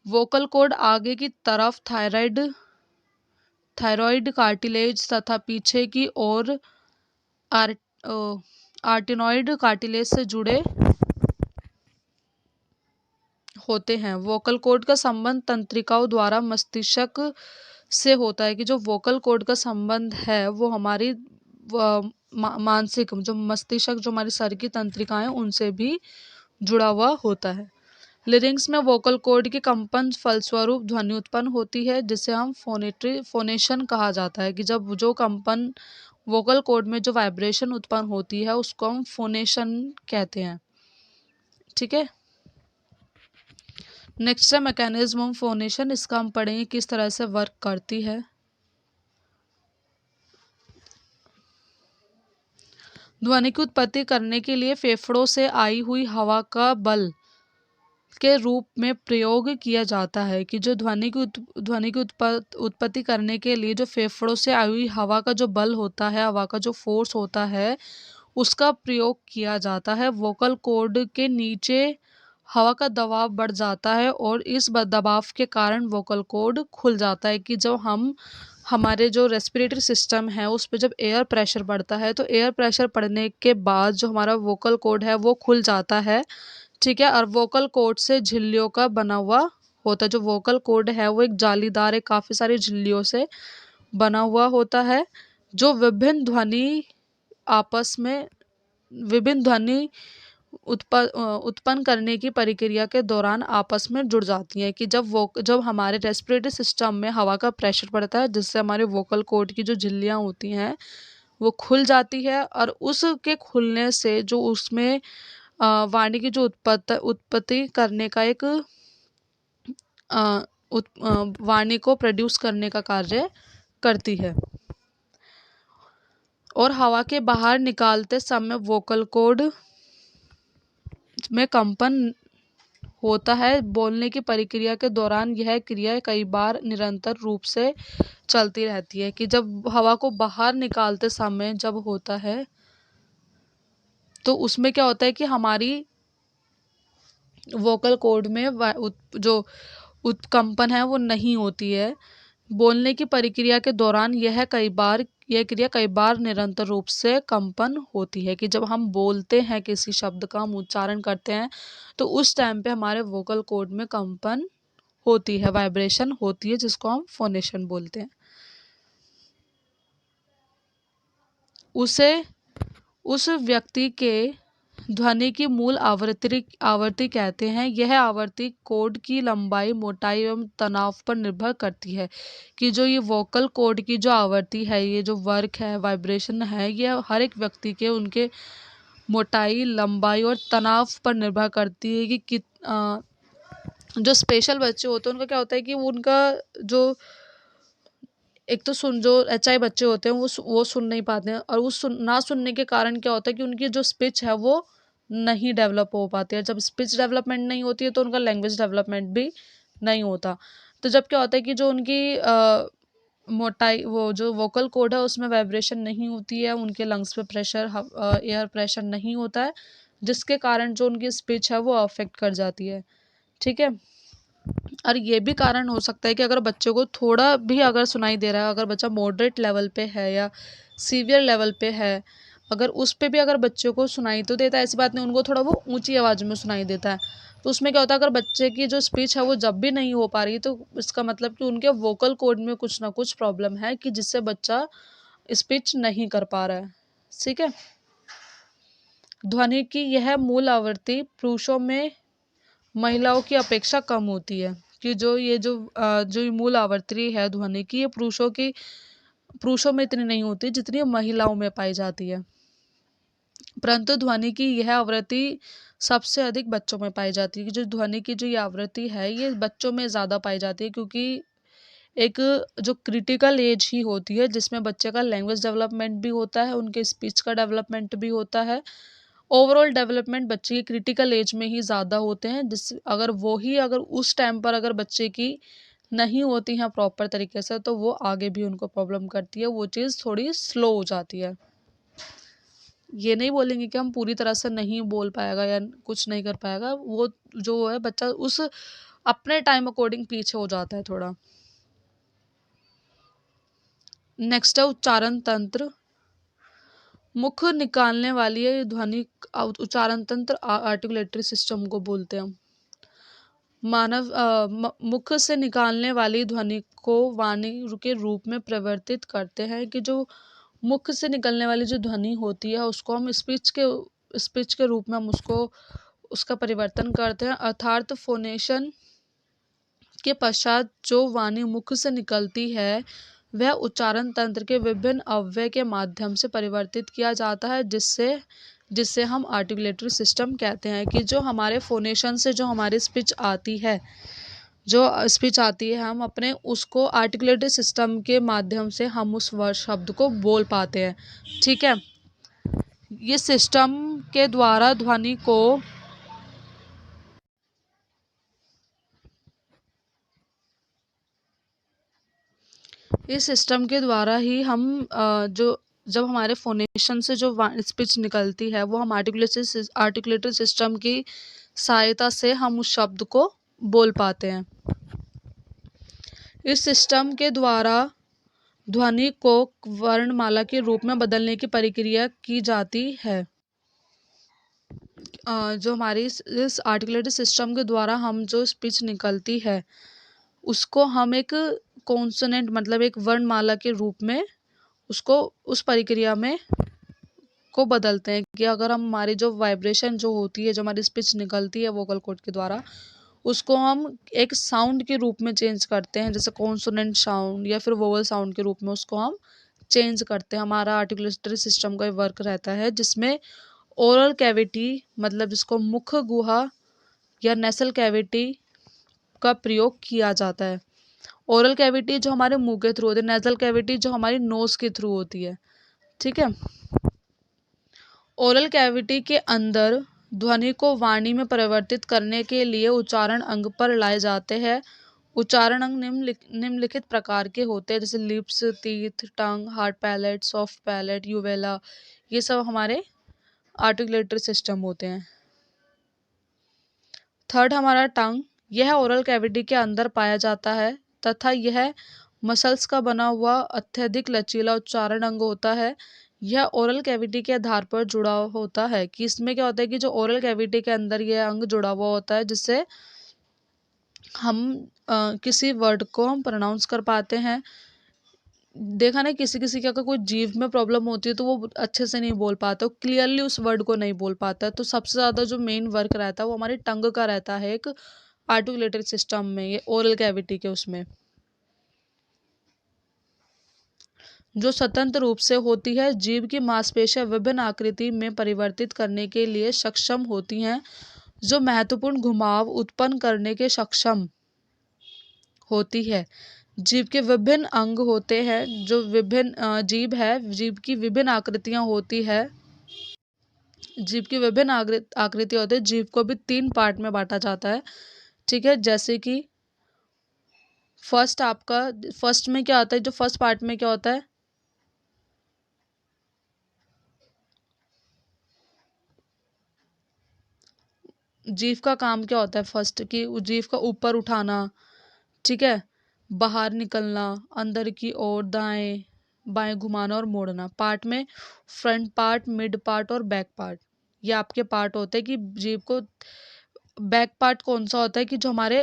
वोकल कॉर्ड आगे की तरफ थायराइड कार्टिलेज तथा पीछे की ओर आर्टिनॉइड कार्टिलेज से जुड़े होते हैं। वोकल कॉर्ड का संबंध तंत्रिकाओं द्वारा मस्तिष्क से होता है। कि जो वोकल कॉर्ड का संबंध है वो हमारी मानसिक जो मस्तिष्क, जो हमारी सर की तंत्रिकाएं उनसे भी जुड़ा हुआ होता है। लिरिंग्स में वोकल कॉर्ड के कंपन फलस्वरूप ध्वनि उत्पन्न होती है, जिसे हम फोनेशन कहा जाता है। कि जब जो कंपन वोकल कॉर्ड में जो वाइब्रेशन उत्पन्न होती है उसको हम फोनेशन कहते हैं। ठीक है। नेक्स्ट है मैकेनिज्म ऑफ फोनेशन। इसका हम पढ़ेंगे किस तरह से वर्क करती है। ध्वनि की उत्पत्ति करने के लिए फेफड़ों से आई हुई हवा का बल के रूप में प्रयोग किया जाता है। कि जो ध्वनि की उत्पत्ति करने के लिए जो फेफड़ों से आई हुई हवा का जो बल होता है, हवा का जो फोर्स होता है, उसका प्रयोग किया जाता है। वोकल कॉर्ड के नीचे हवा का दबाव बढ़ जाता है और इस दबाव के कारण वोकल कॉर्ड खुल जाता है। कि जब हमारे जो रेस्पिरेटरी सिस्टम है उस पर जब एयर प्रेशर बढ़ता है, तो एयर प्रेशर पड़ने के बाद जो हमारा वोकल कॉर्ड है वो खुल जाता है, ठीक है। और वोकल कॉर्ड से झिल्लियों का बना हुआ होता है। जो वोकल कॉर्ड है वो एक जालीदार है, काफ़ी सारी झिल्लियों से बना हुआ होता है, जो आपस में विभिन्न ध्वनि उत्पन्न करने की प्रक्रिया के दौरान आपस में जुड़ जाती हैं। कि जब हमारे रेस्पिरेटरी सिस्टम में हवा का प्रेशर पड़ता है, जिससे हमारे वोकल कॉर्ड की जो झिल्लियाँ होती हैं वो खुल जाती है, और उसके खुलने से जो उसमें वाणी की जो उत्पत्ति करने का एक वाणी को प्रोड्यूस करने का कार्य करती है। और हवा के बाहर निकालते समय वोकल कॉर्ड में कंपन होता है। बोलने की प्रक्रिया के दौरान यह क्रिया कई बार निरंतर रूप से चलती रहती है। कि जब हवा को बाहर निकालते समय जब होता है, तो उसमें क्या होता है कि हमारी वोकल कॉर्ड में जो उत्कंपन है वो नहीं होती है। बोलने की प्रक्रिया के दौरान यह क्रिया कई बार निरंतर रूप से कंपन होती है। कि जब हम बोलते हैं, किसी शब्द का हम उच्चारण करते हैं, तो उस टाइम पे हमारे वोकल कॉर्ड में कंपन होती है, वाइब्रेशन होती है, जिसको हम फोनेशन बोलते हैं। उस व्यक्ति के ध्वनि की मूल आवृत्ति कहते हैं। यह आवृत्ति कॉर्ड की लंबाई, मोटाई एवं तनाव पर निर्भर करती है। कि जो ये वोकल कॉर्ड की जो आवृत्ति है, ये जो वर्क है, वाइब्रेशन है, ये हर एक व्यक्ति के उनके मोटाई, लंबाई और तनाव पर निर्भर करती है। कि जो स्पेशल बच्चे होते हैं उनका क्या होता है कि उनका जो एक तो जो एचआई बच्चे होते हैं वो सुन नहीं पाते हैं, और ना सुनने के कारण क्या होता है कि उनकी जो स्पीच है वो नहीं डेवलप हो पाती है। जब स्पीच डेवलपमेंट नहीं होती है तो उनका लैंग्वेज डेवलपमेंट भी नहीं होता। तो जब क्या होता है कि जो उनकी मोटाई, वो जो वोकल कॉर्ड है उसमें वाइब्रेशन नहीं होती है, उनके लंग्स पे प्रेशर, एयर प्रेशर नहीं होता है, जिसके कारण जो उनकी स्पीच है वो अफेक्ट कर जाती है। ठीक है। और ये भी कारण हो सकता है कि अगर बच्चे को थोड़ा भी अगर सुनाई दे रहा है, अगर बच्चा मॉडरेट लेवल पे है या सीवियर लेवल पे है, अगर उस पे भी अगर बच्चे को सुनाई तो देता है, ऐसी बात नहीं, उनको थोड़ा वो ऊंची आवाज़ में सुनाई देता है, तो उसमें क्या होता है, अगर बच्चे की जो स्पीच है वो जब भी नहीं हो पा रही, तो इसका मतलब कि उनके वोकल कॉर्ड में कुछ ना कुछ प्रॉब्लम है, कि जिससे बच्चा स्पीच नहीं कर पा रहा है। ठीक है। ध्वनि की यह मूल आवृत्ति पुरुषों में महिलाओं की अपेक्षा कम होती है। कि जो ये मूल आवृत्ति है ध्वनि की, ये पुरुषों में इतनी नहीं होती जितनी महिलाओं में पाई जाती है। परंतु ध्वनि की यह आवृत्ति सबसे अधिक बच्चों में पाई जाती है। कि जो ध्वनि की जो ये आवृत्ति है ये बच्चों में ज़्यादा पाई जाती है, क्योंकि एक जो क्रिटिकल एज ही होती है जिसमें बच्चे का लैंग्वेज डेवलपमेंट भी होता है, उनके स्पीच का डेवलपमेंट भी होता है, ओवरऑल डेवलपमेंट बच्चे की क्रिटिकल एज में ही ज़्यादा होते हैं। अगर उस टाइम पर अगर बच्चे की नहीं होती हैं प्रॉपर तरीके से, तो वो आगे भी उनको प्रॉब्लम करती है, वो चीज़ थोड़ी स्लो हो जाती है। ये नहीं बोलेंगे कि हम पूरी तरह से नहीं बोल पाएगा या कुछ नहीं कर पाएगा, वो जो है बच्चा उस अपने टाइम अकॉर्डिंग पीछे हो जाता है थोड़ा। नेक्स्ट है उच्चारण तंत्र। मुख निकालने वाली ध्वनि उच्चारण तंत्र आर्टिकुलेटरी सिस्टम को बोलते हैं। मुख से निकालने वाली ध्वनि को वाणी के रूप में परिवर्तित करते हैं। कि जो मुख से निकलने वाली जो ध्वनि होती है उसको हम स्पीच के रूप में हम उसका परिवर्तन करते हैं, अर्थात फोनेशन के पश्चात जो वाणी मुख से निकलती है वह उच्चारण तंत्र के विभिन्न अवयव के माध्यम से परिवर्तित किया जाता है, जिससे हम आर्टिकुलेटरी सिस्टम कहते हैं। कि जो हमारे फोनेशन से जो हमारी स्पीच आती है हम अपने उसको आर्टिकुलेटरी सिस्टम के माध्यम से हम उस शब्द को बोल पाते हैं। ठीक है। ये सिस्टम के द्वारा ध्वनि को इस सिस्टम के द्वारा ही हम जब हमारे फोनेशन से जो स्पीच निकलती है वो हम आर्टिकुलेटरी सिस्टम की सहायता से हम उस शब्द को बोल पाते हैं। इस सिस्टम के द्वारा ध्वनि को वर्णमाला के रूप में बदलने की प्रक्रिया की जाती है। जो हमारी इस आर्टिकुलेटरी सिस्टम के द्वारा हम जो स्पीच निकलती है उसको हम एक कॉन्सोनेंट मतलब एक वर्णमाला के रूप में उसको उस प्रक्रिया में को बदलते हैं कि अगर हम हमारी जो वाइब्रेशन जो होती है जो हमारी स्पीच निकलती है वोकल कॉर्ड के द्वारा उसको हम एक साउंड के रूप में चेंज करते हैं, जैसे कॉन्सोनेंट साउंड या फिर वोवल साउंड के रूप में उसको हम चेंज करते हैं। हमारा आर्टिकुलेटरी सिस्टम का वर्क रहता है जिसमें ओरल कैविटी मतलब जिसको मुख गुहा या नेसल कैविटी का प्रयोग किया जाता है। ओरल कैविटी जो हमारे मुंह के थ्रू होती है, नेजल कैविटी जो हमारी नोज के थ्रू होती है। ठीक है। ओरल कैविटी के अंदर ध्वनि को वाणी में परिवर्तित करने के लिए उच्चारण अंग पर लाए जाते हैं। उच्चारण अंग निम्नलिखित प्रकार के होते हैं, जैसे लिप्स, टीथ, टंग, हार्ड पैलेट, सॉफ्ट पैलेट, यूवेला, ये सब हमारे आर्टिकुलेटरी सिस्टम होते हैं। थर्ड हमारा टंग, यह ओरल कैविटी के अंदर पाया जाता है तथा यह मसल्स का बना हुआ अत्यधिक लचीला उच्चारण अंग होता है। यह ओरल कैविटी के आधार पर जुड़ा होता है कि इसमें क्या होता है कि जो ओरल कैविटी के अंदर यह अंग जुड़ा हुआ होता है जिससे हम किसी वर्ड को हम प्रोनाउंस कर पाते हैं। देखा ना किसी किसी का अगर कोई जीभ में प्रॉब्लम होती है तो वो अच्छे से नहीं बोल पाता, क्लियरली उस वर्ड को नहीं बोल पाता। तो सबसे ज़्यादा जो मेन वर्क रहता है वो हमारी टंग का रहता है एक आर्टिकुलेटरी सिस्टम में, ये ओरल कैविटी के उसमें जो स्वतंत्र रूप से होती है। जीभ की मांसपेशियां विभिन्न आकृति में परिवर्तित करने के लिए सक्षम होती हैं जो महत्वपूर्ण घुमाव उत्पन्न करने के सक्षम होती है। जीभ के विभिन्न अंग होते हैं जो विभिन्न जीभ है, जीभ की विभिन्न आकृतियां होती है। जीभ की विभिन्न आकृति होती है। जीभ को भी 3 पार्ट में बांटा जाता है। ठीक है, जैसे कि फर्स्ट में क्या होता है, जो फर्स्ट पार्ट में क्या होता है, जीभ का काम क्या होता है फर्स्ट की जीभ का ऊपर उठाना, ठीक है, बाहर निकलना, अंदर की ओर दाएं बाएं घुमाना और मोड़ना। पार्ट में फ्रंट पार्ट, मिड पार्ट और बैक पार्ट, ये आपके पार्ट होते हैं कि जीभ को बैक पार्ट कौन सा होता है कि जो हमारे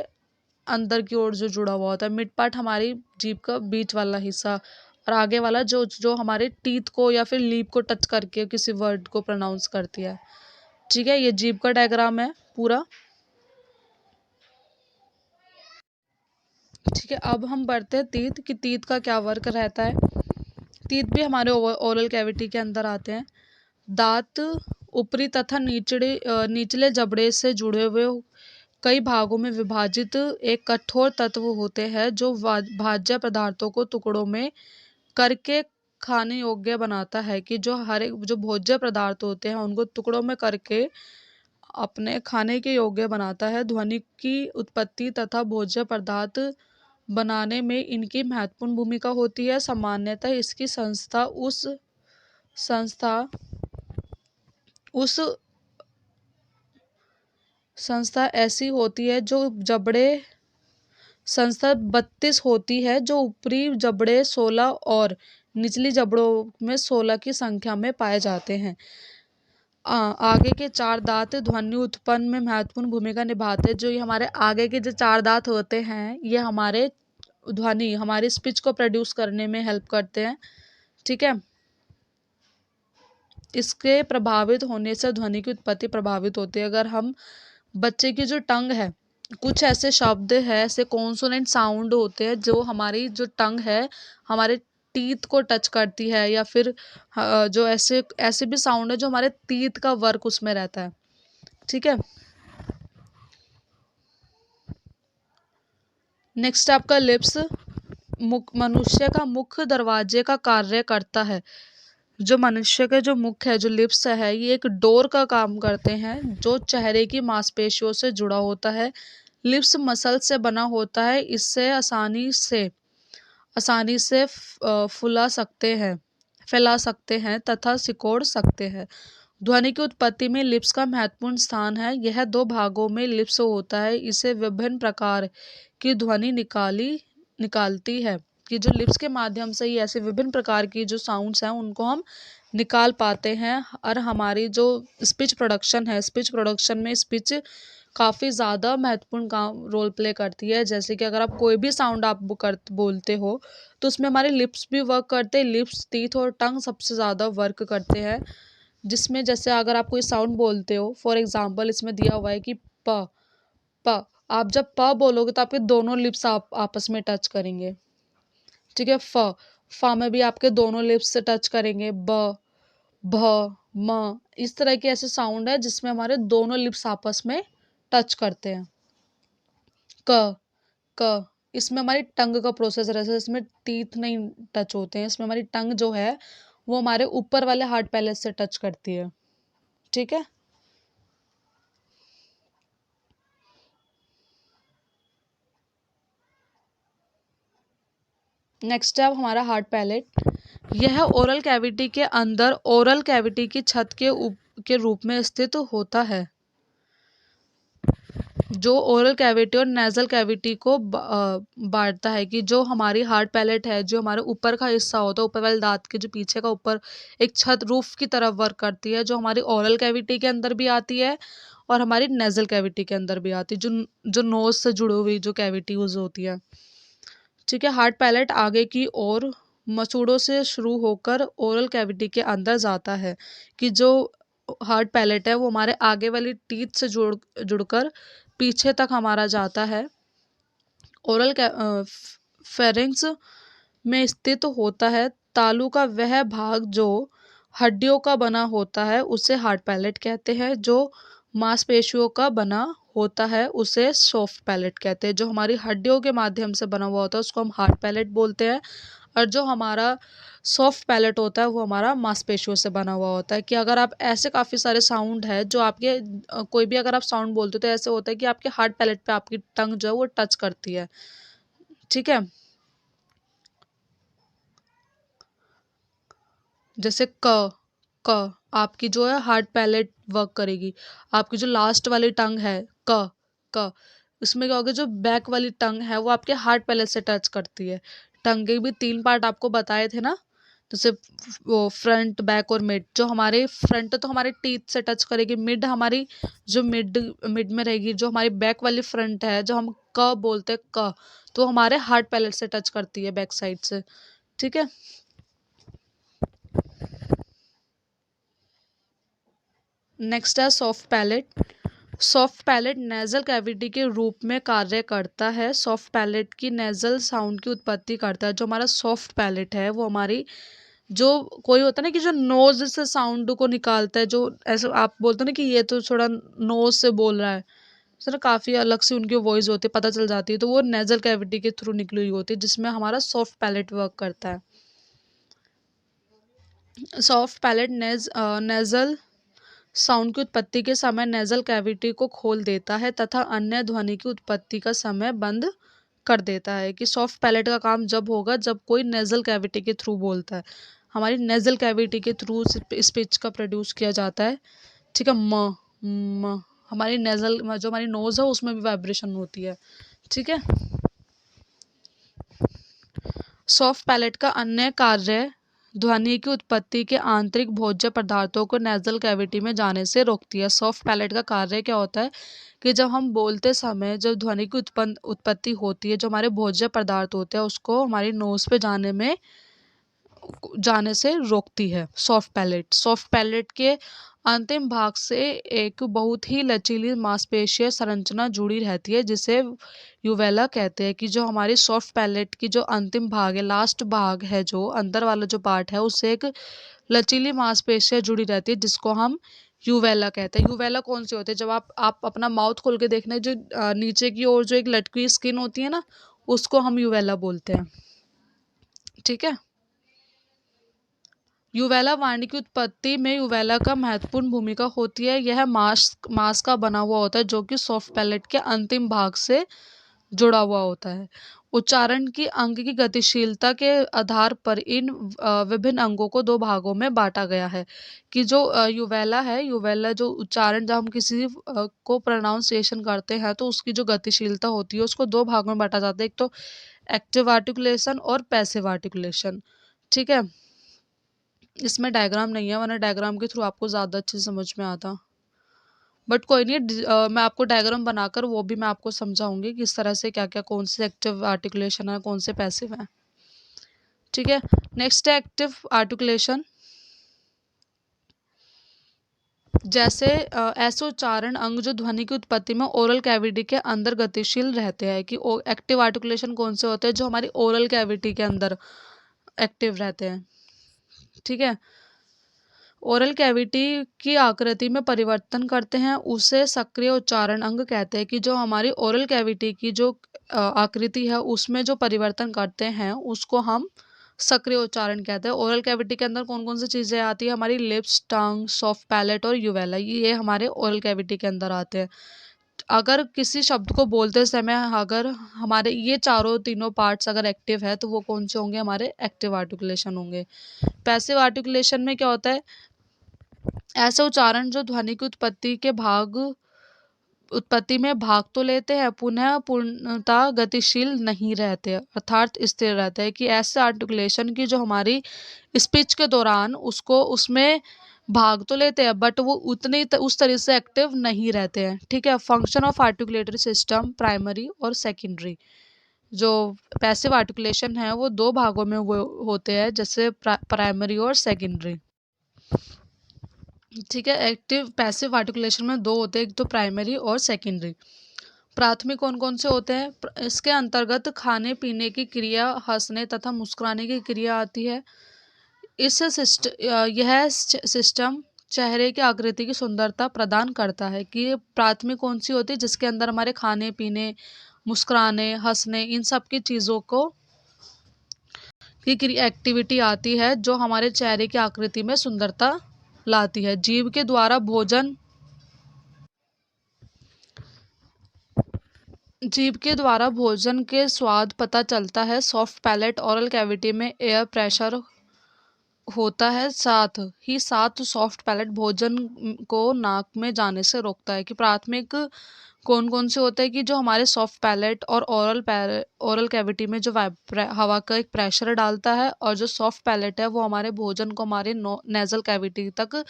अंदर की ओर जो जुड़ा हुआ होता है। मिड पार्ट हमारी जीभ का बीच वाला हिस्सा और आगे वाला जो जो हमारे टीथ को या फिर लीप को टच करके किसी वर्ड को प्रोनाउंस करती है। ठीक है, ये जीभ का डायग्राम है पूरा। ठीक है, अब हम बढ़ते हैं तीत कि तीत का क्या वर्क रहता है। तीत भी हमारे ओरल कैविटी के अंदर आते हैं। दांत ऊपरी तथा निचले जबड़े से जुड़े हुए कई भागों में विभाजित एक कठोर तत्व होते हैं जो भाज्य पदार्थों को टुकड़ों में करके खाने योग्य बनाता है कि जो हर एक जो भोज्य पदार्थ होते हैं उनको टुकड़ों में करके अपने खाने के योग्य बनाता है। ध्वनि की उत्पत्ति तथा भोज्य पदार्थ बनाने में इनकी महत्वपूर्ण भूमिका होती है। सामान्यतः इसकी संस्था उस संस्था ऐसी होती है जो जबड़े संस्था 32 होती है जो ऊपरी जबड़े 16 और निचली जबड़ों में 16 की संख्या में पाए जाते हैं। आगे के 4 दांत ध्वनि उत्पन्न में महत्वपूर्ण भूमिका निभाते हैं। जो ये हमारे आगे के जो 4 दांत होते हैं ये हमारे ध्वनि हमारी स्पीच को प्रोड्यूस करने में हेल्प करते हैं। ठीक है, इसके प्रभावित होने से ध्वनि की उत्पत्ति प्रभावित होती है। अगर हम बच्चे की जो टंग है, कुछ ऐसे शब्द है ऐसे कॉन्सोनेंट साउंड होते हैं जो हमारी जो टंग है हमारे टीथ को टच करती है या फिर जो ऐसे ऐसे भी साउंड है जो हमारे टीथ का वर्क उसमें रहता है। ठीक है, नेक्स्ट आपका लिप्स मनुष्य का मुख्य दरवाजे का कार्य करता है। जो मनुष्य के जो मुख है जो लिप्स है ये एक डोर का काम करते हैं जो चेहरे की मांसपेशियों से जुड़ा होता है। लिप्स मसल से बना होता है, इससे आसानी से फैला सकते हैं तथा सिकोड़ सकते हैं। ध्वनि की उत्पत्ति में लिप्स का महत्वपूर्ण स्थान है। यह 2 भागों में लिप्स होता है, इसे विभिन्न प्रकार की ध्वनि निकालती है। कि जो लिप्स के माध्यम से ही ऐसे विभिन्न प्रकार की जो साउंड्स हैं उनको हम निकाल पाते हैं। और हमारी जो स्पीच प्रोडक्शन है, स्पीच प्रोडक्शन में स्पीच काफ़ी ज़्यादा महत्वपूर्ण काम रोल प्ले करती है। जैसे कि अगर आप कोई भी साउंड आप बोलते हो तो उसमें हमारे लिप्स भी वर्क करते हैं। लिप्स, टीथ और टंग सबसे ज़्यादा वर्क करते हैं। जिसमें जैसे अगर आप कोई साउंड बोलते हो, फॉर एग्जांपल इसमें दिया हुआ है कि प प, आप जब प बोलोगे तो आपके दोनों लिप्स आप आपस में टच करेंगे। ठीक है। फ में भी आपके दोनों लिप्स से टच करेंगे। ब, भ, म, इस तरह के ऐसे साउंड है जिसमें हमारे दोनों लिप्स आपस में टच करते हैं। क क इसमें हमारी टंग का प्रोसेस रहता है, इसमें टीथ नहीं टच होते हैं। इसमें हमारी टंग जो है वो हमारे ऊपर वाले हार्ट पैलेस से टच करती है। ठीक है। नेक्स्ट है अब हमारा हार्ट पैलेट। यह ओरल कैविटी के अंदर ओरल कैविटी की छत के रूप में स्थित होता है, जो ओरल कैविटी और नेजल कैविटी को बांटता है। कि जो हमारी हार्ट पैलेट है, जो हमारे ऊपर का हिस्सा होता है, ऊपर वाले दांत के जो पीछे का ऊपर एक छत रूफ की तरफ वर्क करती है, जो हमारी ओरल कैविटी के अंदर भी आती है और हमारी नेजल कैविटी के अंदर भी आती है, जो जो नोज से जुड़ी हुई जो कैविटीज होती है। ठीक है। हार्ट पैलेट आगे की ओर मसूड़ों से शुरू होकर ओरल कैविटी के अंदर जाता है। कि जो हार्ट पैलेट है वो हमारे आगे वाली टीथ से जुड़कर पीछे तक हमारा जाता है। ओरल फेरिंग्स में स्थित होता है। तालू का वह भाग जो हड्डियों का बना होता है उसे हार्ट पैलेट कहते हैं। जो मांसपेशियों का बना होता है उसे सॉफ्ट पैलेट कहते हैं। जो हमारी हड्डियों के माध्यम से बना हुआ होता है उसको हम हार्ट पैलेट बोलते हैं। और जो हमारा सॉफ्ट पैलेट होता है वो हमारा मांसपेशियों से बना हुआ होता है। कि अगर आप ऐसे काफ़ी सारे साउंड है जो आपके कोई भी अगर आप साउंड बोलते हो तो ऐसे होता है कि आपके हार्ट पैलेट पे आपकी टंग जो है वो टच करती है। ठीक है। जैसे क आपकी जो है हार्ट पैलेट वर्क करेगी। आपकी जो लास्ट वाली टंग है क क उसमें क्या होगा, जो बैक वाली टंग है वो आपके हार्ट पैलेट से टच करती है। टंग के भी 3 पार्ट आपको बताए थे ना, जैसे वो फ्रंट, बैक और मिड। जो हमारे फ्रंट तो हमारे टीथ से टच करेगी। मिड हमारी जो मिड मिड में रहेगी। जो हमारी बैक वाली फ्रंट है जो हम क बोलते हैं क, तो हमारे हार्ट पैलेट से टच करती है बैक साइड से। ठीक है। नेक्स्ट है soft palate. Soft palette nasal cavity के रूप में कार्य करता है। सॉफ्ट पैलेट की नेजल साउंड की उत्पत्ति करता है। जो हमारा सॉफ्ट पैलेट है वो हमारी जो कोई होता है ना कि जो नोज से साउंड को निकालता है, जो ऐसा आप बोलते हो ना कि ये तो थोड़ा नोज से बोल रहा है, सर काफ़ी अलग सी उनकी वॉइस होती है, पता चल जाती है, तो वो नेजल कैविटी के थ्रू निकली हुई होती है जिसमें हमारा सॉफ्ट पैलेट वर्क करता है। सॉफ्ट पैलेट नेजल साउंड की उत्पत्ति के समय नेजल कैविटी को खोल देता है तथा अन्य ध्वनि की उत्पत्ति का समय बंद कर देता है। कि सॉफ्ट पैलेट का काम जब होगा जब कोई नेजल कैविटी के थ्रू बोलता है। हमारी नेजल कैविटी के थ्रू स्पीच का प्रोड्यूस किया जाता है। ठीक है। म हमारी नेजल जो हमारी नोज है उसमें भी वाइब्रेशन होती है। ठीक है। सॉफ्ट पैलेट का अन्य कार्य ध्वनि की उत्पत्ति के आंतरिक भोज्य पदार्थों को नेजल कैविटी में जाने से रोकती है। सॉफ्ट पैलेट का कार्य क्या होता है कि जब हम बोलते समय जब ध्वनि की उत्पत्ति होती है, जो हमारे भोज्य पदार्थ होते हैं उसको हमारी नोज पे जाने से रोकती है सॉफ्ट पैलेट। सॉफ्ट पैलेट के अंतिम भाग से एक बहुत ही लचीली मांसपेशीय संरचना जुड़ी रहती है जिसे यूवेला कहते हैं। कि जो हमारी सॉफ्ट पैलेट की जो अंतिम भाग है, लास्ट भाग है, जो अंदर वाला जो पार्ट है उससे एक लचीली मांसपेशियाँ जुड़ी रहती है जिसको हम यूवेला कहते हैं। यूवेला कौन सी होती है, जब आप अपना माउथ खोल के देखना, जो नीचे की ओर जो एक लटकी हुई स्किन होती है ना, उसको हम यूवेला बोलते हैं। ठीक है। यूवेला वाणी की उत्पत्ति में यूवेला का महत्वपूर्ण भूमिका होती है। यह मांस का बना हुआ होता है जो कि सॉफ्ट पैलेट के अंतिम भाग से जुड़ा हुआ होता है। उच्चारण की अंग की गतिशीलता के आधार पर इन विभिन्न अंगों को 2 भागों में बांटा गया है। कि जो यूवेला है, यूवेला जो उच्चारण जब हम किसी को प्रोनाउंसिएशन करते हैं तो उसकी जो गतिशीलता होती है उसको 2 भागों में बांटा जाता है। एक तो एक्टिव आर्टिकुलेशन और पैसिव आर्टिकुलेशन। ठीक है, इसमें डायग्राम नहीं है, वरना डायग्राम के थ्रू आपको ज़्यादा अच्छे से समझ में आता, बट कोई नहीं, मैं आपको डायग्राम बनाकर वो भी मैं आपको समझाऊंगी कि इस तरह से क्या क्या, कौन से एक्टिव आर्टिकुलेशन है, कौन से पैसिव है। ठीक है, नेक्स्ट है एक्टिव आर्टिकुलेशन। जैसे ऐसे उच्चारण अंग जो ध्वनि की उत्पत्ति में ओरल कैविटी के अंदर गतिशील रहते हैं, कि एक्टिव आर्टिकुलेशन कौन से होते हैं, जो हमारी ओरल कैविटी के अंदर एक्टिव रहते हैं। ठीक है, ओरल कैविटी की आकृति में परिवर्तन करते हैं, उसे सक्रिय उच्चारण अंग कहते हैं। कि जो हमारी ओरल कैविटी की जो आकृति है उसमें जो परिवर्तन करते हैं उसको हम सक्रिय उच्चारण कहते हैं। ओरल कैविटी के अंदर कौन कौन सी चीज़ें आती है, हमारी लिप्स, टंग, सॉफ्ट पैलेट और यूवेला, ये हमारे ओरल कैविटी के अंदर आते हैं। अगर किसी शब्द को बोलते समय अगर हमारे ये चारों तीनों पार्ट्स अगर एक्टिव है तो वो कौन से होंगे, हमारे एक्टिव आर्टिकुलेशन होंगे। पैसिव आर्टिकुलेशन में क्या होता है, ऐसे उच्चारण जो ध्वनि की उत्पत्ति में भाग तो लेते हैं, पुनः पूर्णतः गतिशील नहीं रहते, अर्थात स्थिर रहते हैं। कि ऐसे आर्टिकुलेशन की जो हमारी स्पीच के दौरान उसको उसमें भाग तो लेते हैं, बट वो उस तरह से एक्टिव नहीं रहते हैं। ठीक है, function of articulatory system primary और सेकेंडरी। जो पैसिव आर्टिकुलेशन है वो दो भागों में वो होते हैं, जैसे प्राइमरी और सेकेंडरी। ठीक है, एक्टिव पैसिव आर्टिकुलेशन में दो होते हैं, एक तो प्राइमरी और सेकेंडरी। प्राथमिक कौन कौन से होते हैं, इसके अंतर्गत खाने पीने की क्रिया, हंसने तथा मुस्कुराने की क्रिया आती है। यह सिस्टम चेहरे की आकृति की सुंदरता प्रदान करता है। कि प्राथमिक कौन सी होती है, जिसके अंदर हमारे खाने पीने, मुस्कुराने, हंसने, इन सब की चीज़ों को की एक्टिविटी आती है, जो हमारे चेहरे की आकृति में सुंदरता लाती है। जीभ के द्वारा भोजन के स्वाद पता चलता है। सॉफ्ट पैलेट ओरल कैविटी में एयर प्रेशर होता है, साथ सॉफ्ट पैलेट भोजन को नाक में जाने से रोकता है। कि प्राथमिक कौन कौन से होते हैं, कि जो हमारे सॉफ्ट पैलेट और ओरल कैविटी में जो हवा का एक प्रेशर डालता है, और जो सॉफ्ट पैलेट है वो हमारे भोजन को हमारे नेजल कैविटी तक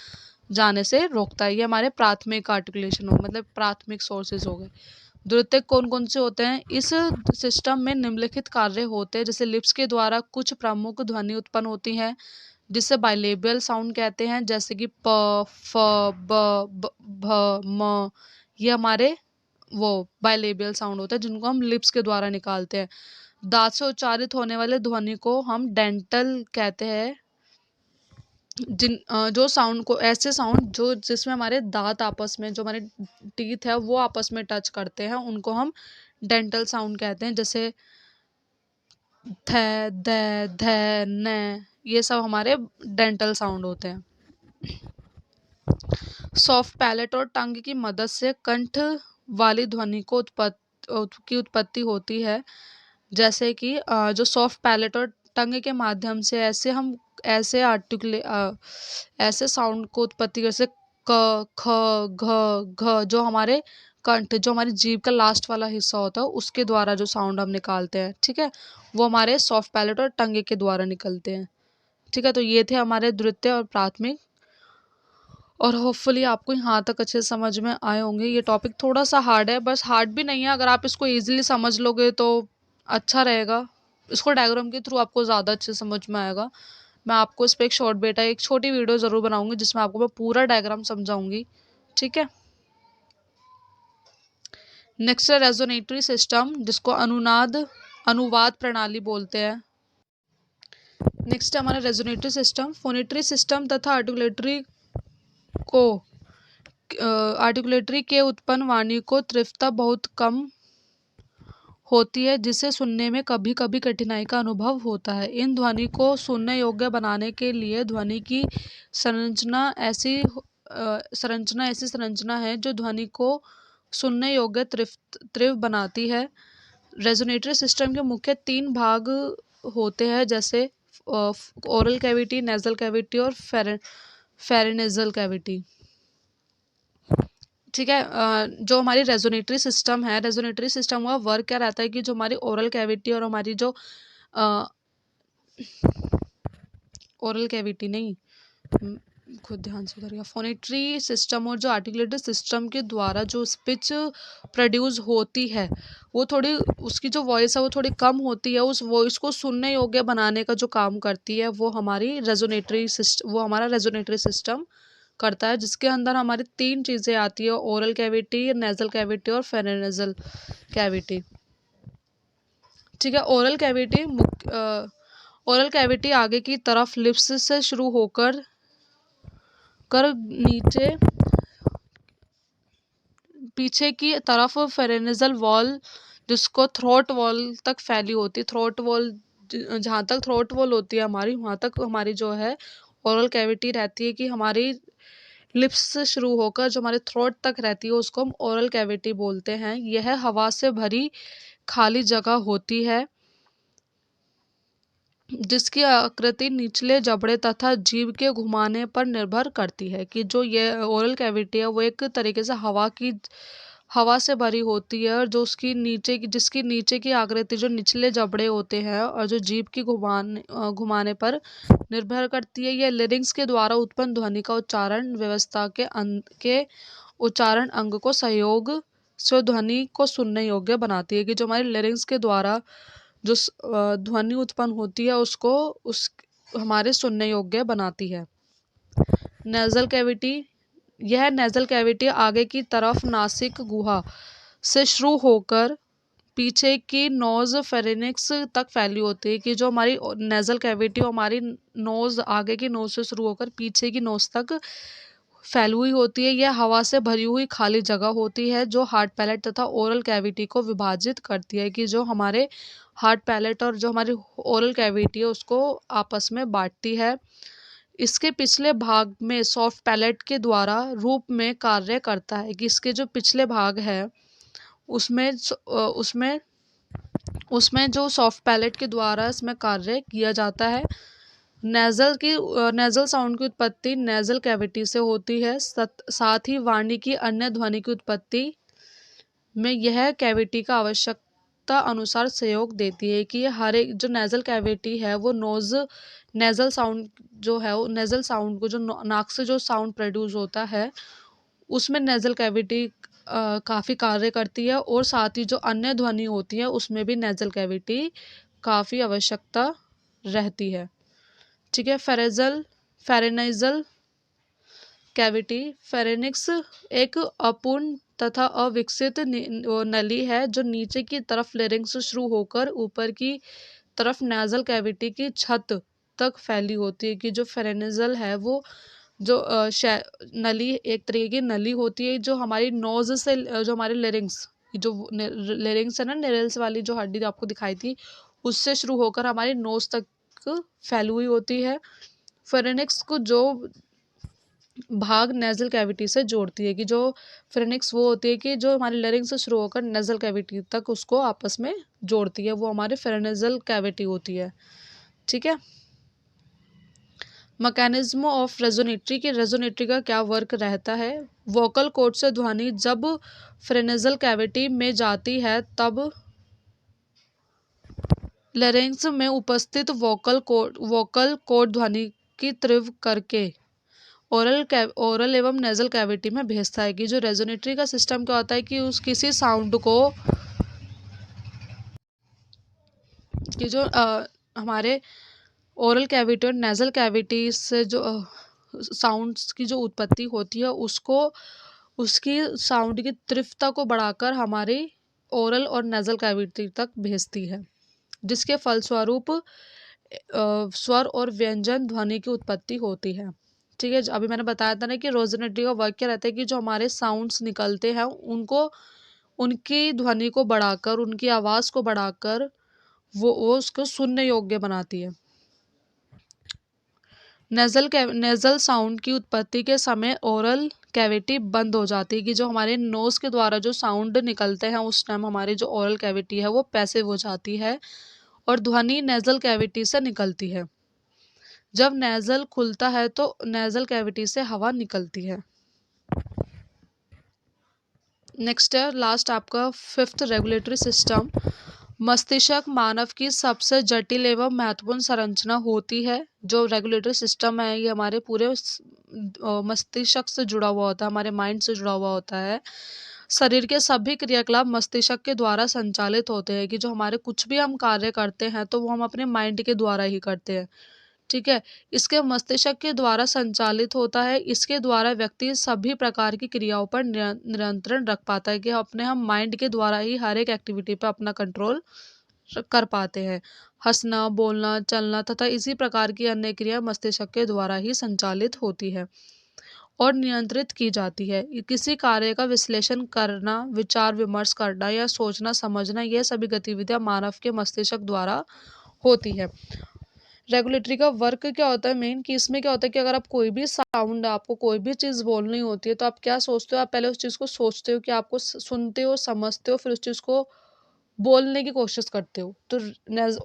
जाने से रोकता है। ये हमारे प्राथमिक आर्टिकुलेशन हो, मतलब प्राथमिक सोर्सेज हो गए। द्वितीयक कौन कौन से होते हैं, इस सिस्टम में निम्नलिखित कार्य होते हैं। जैसे लिप्स के द्वारा कुछ प्रमुख ध्वनि उत्पन्न होती हैं, जिसे बाइलेबियल साउंड कहते हैं, जैसे कि प, फ, ब, भ, म। ये हमारे वो बाइलेबियल साउंड होता है, जिनको हम लिप्स के द्वारा निकालते हैं। दांत से उच्चारित होने वाले ध्वनि को हम डेंटल कहते हैं। जो साउंड को, ऐसे साउंड जो जिसमें हमारे दांत आपस में, जो हमारे टीथ है वो आपस में टच करते हैं, उनको हम डेंटल साउंड कहते हैं। जैसे थ, ध, ध, न, ये सब हमारे डेंटल साउंड होते हैं। सॉफ्ट पैलेट और टंग की मदद से कंठ वाली ध्वनि को उत्पत्ति होती है। जैसे कि जो सॉफ्ट पैलेट और टंग के माध्यम से ऐसे साउंड को उत्पत्ति, जैसे क, ख, घ, घ, जो हमारे कंठ, जो हमारी जीभ का लास्ट वाला हिस्सा होता है, उसके द्वारा जो साउंड हम निकालते हैं, ठीक है, वो हमारे सॉफ्ट पैलेट और टंगे के द्वारा निकलते हैं। ठीक है, तो ये थे हमारे द्वितीय और प्राथमिक, और होपफुली आपको यहाँ तक अच्छे से समझ में आए होंगे। ये टॉपिक थोड़ा सा हार्ड है, बस हार्ड भी नहीं है, अगर आप इसको ईजिली समझ लोगे तो अच्छा रहेगा। इसको डायग्राम के थ्रू आपको ज़्यादा अच्छे से समझ में आएगा। मैं आपको इस पर एक छोटी वीडियो ज़रूर बनाऊंगी, जिसमें आपको मैं पूरा डायग्राम समझाऊंगी। ठीक है, नेक्स्ट है रेजोनेटरी सिस्टम, जिसको अनुवाद प्रणाली बोलते हैं। नेक्स्ट है हमारा रेजोनेटरी सिस्टम। फोनेटरी सिस्टम तथा को आर्टिकुलेटरी के उत्पन्न वाणी को तीव्रता बहुत कम होती है, जिसे सुनने में कभी कभी कठिनाई का अनुभव होता है। इन ध्वनि को सुनने योग्य बनाने के लिए ध्वनि की संरचना है जो ध्वनि को सुनने योग्य तीव्र बनाती है। रेजोनेटरी सिस्टम के मुख्य 3 भाग होते हैं, जैसे ओरल कैविटी, नेजल कैविटी और फेरिनेजल कैविटी। ठीक है। जो हमारी रेजोनेटरी सिस्टम है, रेजोनेटरी सिस्टम का वर्क क्या रहता है कि जो हमारी ओरल कैविटी और हमारी जो ओरल कैविटी नहीं, खुद ध्यान से करिएगा, फोनेटरी सिस्टम और जो आर्टिकुलेटरी सिस्टम के द्वारा जो स्पीच प्रोड्यूस होती है वो थोड़ी, उसकी जो वॉइस है वो थोड़ी कम होती है, उस वॉइस को सुनने योग्य बनाने का जो काम करती है वो हमारी रेजोनेटरी सिस्टम, वो हमारा रेजोनेटरी सिस्टम करता है, जिसके अंदर हमारी तीन चीज़ें आती है: ओरल कैविटी, नेजल कैविटी और फेरेनेजल कैविटी। ठीक है। ओरल कैविटी आगे की तरफ लिप्स से शुरू होकर नीचे पीछे की तरफ फेरेनेजल वॉल, जिसको थ्रोट वॉल तक फैली होती है। थ्रोट वॉल, जहाँ तक थ्रोट वॉल होती है हमारी, वहाँ तक हमारी जो है ओरल कैविटी रहती है, कि हमारी लिप्स से शुरू होकर जो हमारे थ्रोट तक रहती है उसको हम ओरल कैविटी बोलते हैं। यह हवा से भरी खाली जगह होती है जिसकी आकृति निचले जबड़े तथा जीभ के घुमाने पर निर्भर करती है। कि जो ये ओरल कैविटी है वो एक तरीके से हवा से भरी होती है, और जो उसकी नीचे की, जिसकी नीचे की आकृति जो निचले जबड़े होते हैं और जो जीभ की घुमाने पर निर्भर करती है। यह लिरिंग्स के द्वारा उत्पन्न ध्वनि का उच्चारण व्यवस्था के उच्चारण अंग को सहयोग से ध्वनि को सुनने योग्य बनाती है। कि जो हमारी लिरिंग्स के द्वारा जो ध्वनि उत्पन्न होती है उसको उस हमारे सुनने योग्य बनाती है। नेजल कैविटी, यह नेजल कैविटी आगे की तरफ नासिक गुहा से शुरू होकर पीछे की नोज फेरेनिक्स तक फैली होती है। कि जो हमारी नेजल कैविटी हमारी नोज, आगे की नोज से शुरू होकर पीछे की नोज तक फैली हुई होती है। यह हवा से भरी हुई खाली जगह होती है जो हार्ड पैलेट तथा ओरल कैविटी को विभाजित करती है। कि जो हमारे हार्ड पैलेट और जो हमारी ओरल कैविटी है उसको आपस में बांटती है। इसके पिछले भाग में सॉफ्ट पैलेट के द्वारा रूप में कार्य करता है। कि इसके जो पिछले भाग है उसमें उसमें उसमें जो सॉफ्ट पैलेट के द्वारा इसमें कार्य किया जाता है। नेजल साउंड की उत्पत्ति नेजल कैविटी से होती है। साथ ही वाणी की अन्य ध्वनि की उत्पत्ति में यह कैविटी का आवश्यकता अनुसार सहयोग देती है। कि हर एक जो नेजल कैविटी है वो नेजल साउंड जो है, वो नेजल साउंड को जो नाक से जो साउंड प्रोड्यूस होता है उसमें नेजल कैविटी काफ़ी कार्य करती है, और साथ ही जो अन्य ध्वनि होती है उसमें भी नेजल कैविटी काफ़ी आवश्यकता रहती है। ठीक है। फेरेनाइजल कैविटी, फेरेनिक्स एक अपूर्ण तथा अविकसित नली है जो नीचे की तरफ लेरिंग्स से शुरू होकर ऊपर की तरफ नेजल कैविटी की छत तक फैली होती है। कि जो फेरेनिजल है वो जो नली, एक तरीके की नली होती है जो हमारी नोज से जो हमारी लेरिंग्स, जो लेरिंग्स है ना, नेरल्स वाली जो हड्डी आपको दिखाई थी, उससे शुरू होकर हमारी नोज तक फैली हुई होती है। फेरेनिक्स को जो भाग नेजल कैविटी से जोड़ती है। कि जो फेरेनिक्स वो होती है कि जो हमारी लेरिंग्स से शुरू होकर नेजल कैविटी तक उसको आपस में जोड़ती है, वो हमारी फेरेनेजल कैविटी होती है। ठीक है। मैकेनिज्म ऑफ रेजोनेटरी, की रेजोनेटरी का क्या वर्क रहता है। वोकल कॉर्ड से ध्वनि जब फ्रेनेजल कैविटी में जाती है तब लेरिंग्स में उपस्थित वोकल कॉर्ड ध्वनि की तीव्र करके ओरल एवं नेजल कैविटी में भेजता है। कि जो रेजोनेटरी का सिस्टम क्या होता है कि उस किसी साउंड को, कि जो हमारे ओरल कैविटी और नेजल कैविटी से जो साउंड्स की जो उत्पत्ति होती है उसको, उसकी साउंड की तीव्रता को बढ़ाकर हमारी ओरल और नेजल कैविटी तक भेजती है, जिसके फलस्वरूप स्वर और व्यंजन ध्वनि की उत्पत्ति होती है। ठीक है। अभी मैंने बताया था ना कि रेजोनेटरी का वर्क क्या रहता है कि जो हमारे साउंड्स निकलते हैं उनको, उनकी ध्वनि को बढ़ाकर, उनकी आवाज़ को बढ़ाकर वो उसको सुनने योग्य बनाती है। नेजल साउंड की उत्पत्ति के समय ओरल कैविटी बंद हो जाती है। कि जो हमारे नोज के द्वारा जो साउंड निकलते हैं उस टाइम हमारी जो ओरल कैविटी है वो पैसिव हो जाती है और ध्वनि नेजल कैविटी से निकलती है। जब नेजल खुलता है तो नेजल कैविटी से हवा निकलती है। नेक्स्ट है लास्ट आपका फिफ्थ रेगुलेटरी सिस्टम। मस्तिष्क मानव की सबसे जटिल एवं महत्वपूर्ण संरचना होती है। जो रेगुलेटरी सिस्टम है ये हमारे पूरे मस्तिष्क से जुड़ा हुआ होता है, हमारे माइंड से जुड़ा हुआ होता है। शरीर के सभी क्रियाकलाप मस्तिष्क के द्वारा संचालित होते हैं, कि जो हमारे कुछ भी हम कार्य करते हैं तो वो हम अपने माइंड के द्वारा ही करते हैं। ठीक है। इसके मस्तिष्क के द्वारा संचालित होता है। इसके द्वारा व्यक्ति सभी प्रकार की क्रियाओं पर नियंत्रण रख पाता है, कि अपने हम माइंड के द्वारा ही हर एक एक्टिविटी पर अपना कंट्रोल कर पाते हैं। हंसना, बोलना, चलना तथा इसी प्रकार की अन्य क्रिया मस्तिष्क के द्वारा ही संचालित होती है और नियंत्रित की जाती है। किसी कार्य का विश्लेषण करना, विचार विमर्श करना या सोचना समझना, यह सभी गतिविधियां मानव के मस्तिष्क द्वारा होती है। रेगुलेटरी का वर्क क्या होता है मेन, कि इसमें क्या होता है कि अगर आप कोई भी साउंड, आपको कोई भी चीज़ बोलनी होती है तो आप क्या सोचते हो, आप पहले उस चीज़ को सोचते हो कि आपको सुनते हो, समझते हो, फिर उस चीज़ को बोलने की कोशिश करते हो। तो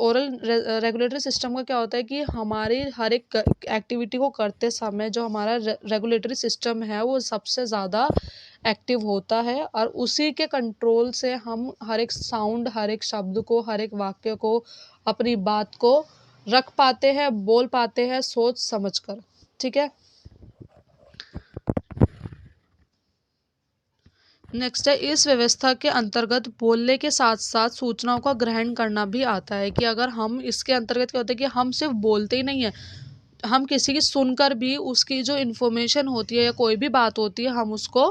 ओरल रेगुलेटरी सिस्टम का क्या होता है कि हमारी हर एक एक्टिविटी को करते समय जो हमारा रेगुलेटरी सिस्टम है वो सबसे ज़्यादा एक्टिव होता है, और उसी के कंट्रोल से हम हर एक साउंड, हर एक शब्द को, हर एक वाक्य को, अपनी बात को रख पाते हैं, बोल पाते हैं सोच समझ कर। ठीक है। नेक्स्ट है, इस व्यवस्था के अंतर्गत बोलने के साथ साथ सूचनाओं का ग्रहण करना भी आता है। कि अगर हम इसके अंतर्गत क्या होता है कि हम सिर्फ बोलते ही नहीं है, हम किसी की सुनकर भी उसकी जो इन्फॉर्मेशन होती है या कोई भी बात होती है हम उसको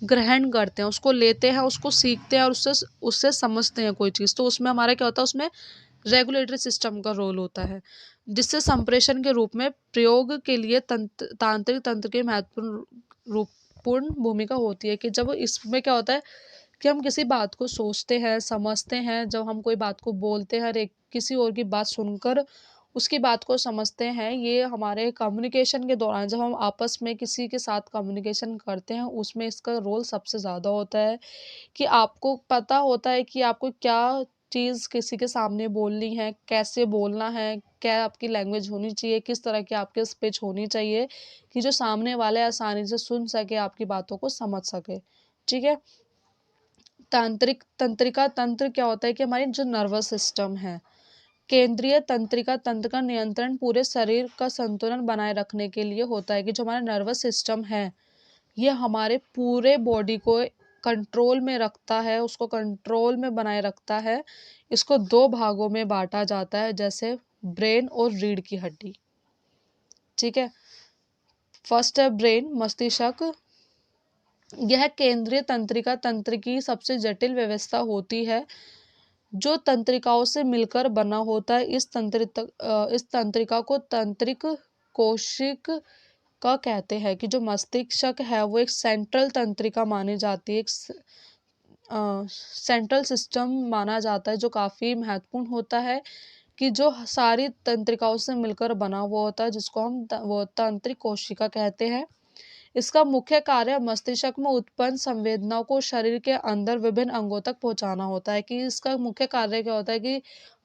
ग्रहण करते हैं, उसको लेते हैं, उसको सीखते हैं और उससे उससे समझते हैं कोई चीज़। तो उसमें हमारा क्या होता है, उसमें रेगुलेटरी सिस्टम का रोल होता है, जिससे संप्रेषण के रूप में प्रयोग के लिए तांत्रिक तंत्र की महत्वपूर्ण रूपपूर्ण भूमिका होती है। कि जब इसमें क्या होता है कि हम किसी बात को सोचते हैं, समझते हैं, जब हम कोई बात को बोलते हैं, एक किसी और की बात सुनकर उसकी बात को समझते हैं, ये हमारे कम्युनिकेशन के दौरान जब हम आपस में किसी के साथ कम्युनिकेशन करते हैं उसमें इसका रोल सबसे ज़्यादा होता है। कि आपको पता होता है कि आपको क्या चीज़ किसी के सामने बोलनी है, कैसे बोलना है, क्या आपकी लैंग्वेज होनी चाहिए, किस तरह की आपकी स्पीच होनी चाहिए, कि जो सामने वाले आसानी से सुन सके, आपकी बातों को समझ सके। ठीक है। तंत्रिका तंत्र क्या होता है कि हमारी जो नर्वस सिस्टम है, केंद्रीय तंत्रिका तंत्र का नियंत्रण पूरे शरीर का संतुलन बनाए रखने के लिए होता है। कि जो हमारा नर्वस सिस्टम है ये हमारे पूरे बॉडी को कंट्रोल में रखता है, उसको कंट्रोल में बनाए रखता है। इसको दो भागों में बांटा जाता है, जैसे ब्रेन और रीढ़ की हड्डी। ठीक है। फर्स्ट है ब्रेन, मस्तिष्क। यह केंद्रीय तंत्रिका तंत्र की सबसे जटिल व्यवस्था होती है, जो तंत्रिकाओं से मिलकर बना होता है। इस तंत्रिका को तंत्रिक कोशिक का कहते हैं। कि जो मस्तिष्क है वो एक सेंट्रल तंत्रिका मानी जाती है, एक सेंट्रल सिस्टम माना जाता है, जो काफ़ी महत्वपूर्ण होता है। कि जो सारी तंत्रिकाओं से मिलकर बना हुआ होता है, जिसको हम वो तंत्रिक कोशिका कहते हैं। इसका मुख्य कार्य मस्तिष्क में उत्पन्न संवेदनाओं को शरीर के अंदर विभिन्न अंगों तक पहुंचाना होता है। कि इसका मुख्य कार्य क्या होता है कि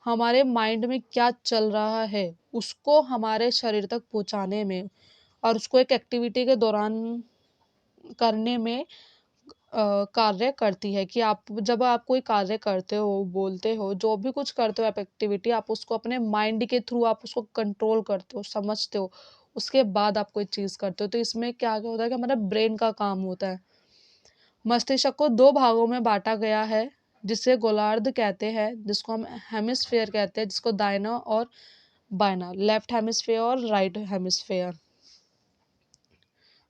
हमारे माइंड में क्या चल रहा है उसको हमारे शरीर तक पहुंचाने में, और उसको एक एक्टिविटी के दौरान करने में कार्य करती है। कि आप जब आप कोई कार्य करते हो, बोलते हो, जो भी कुछ करते हो आप एक्टिविटी, आप उसको अपने माइंड के थ्रू आप उसको कंट्रोल करते हो, समझते हो, उसके बाद आप कोई चीज़ करते हो। तो इसमें क्या क्या होता है कि हमारा ब्रेन का काम होता है। मस्तिष्क को दो भागों में बांटा गया है, जिसे गोलार्ध कहते हैं, जिसको हम हेमिस्फेयर कहते हैं, जिसको दाहिना और बायां, लेफ्ट हेमिस्फेयर और राइट हेमिस्फेयर।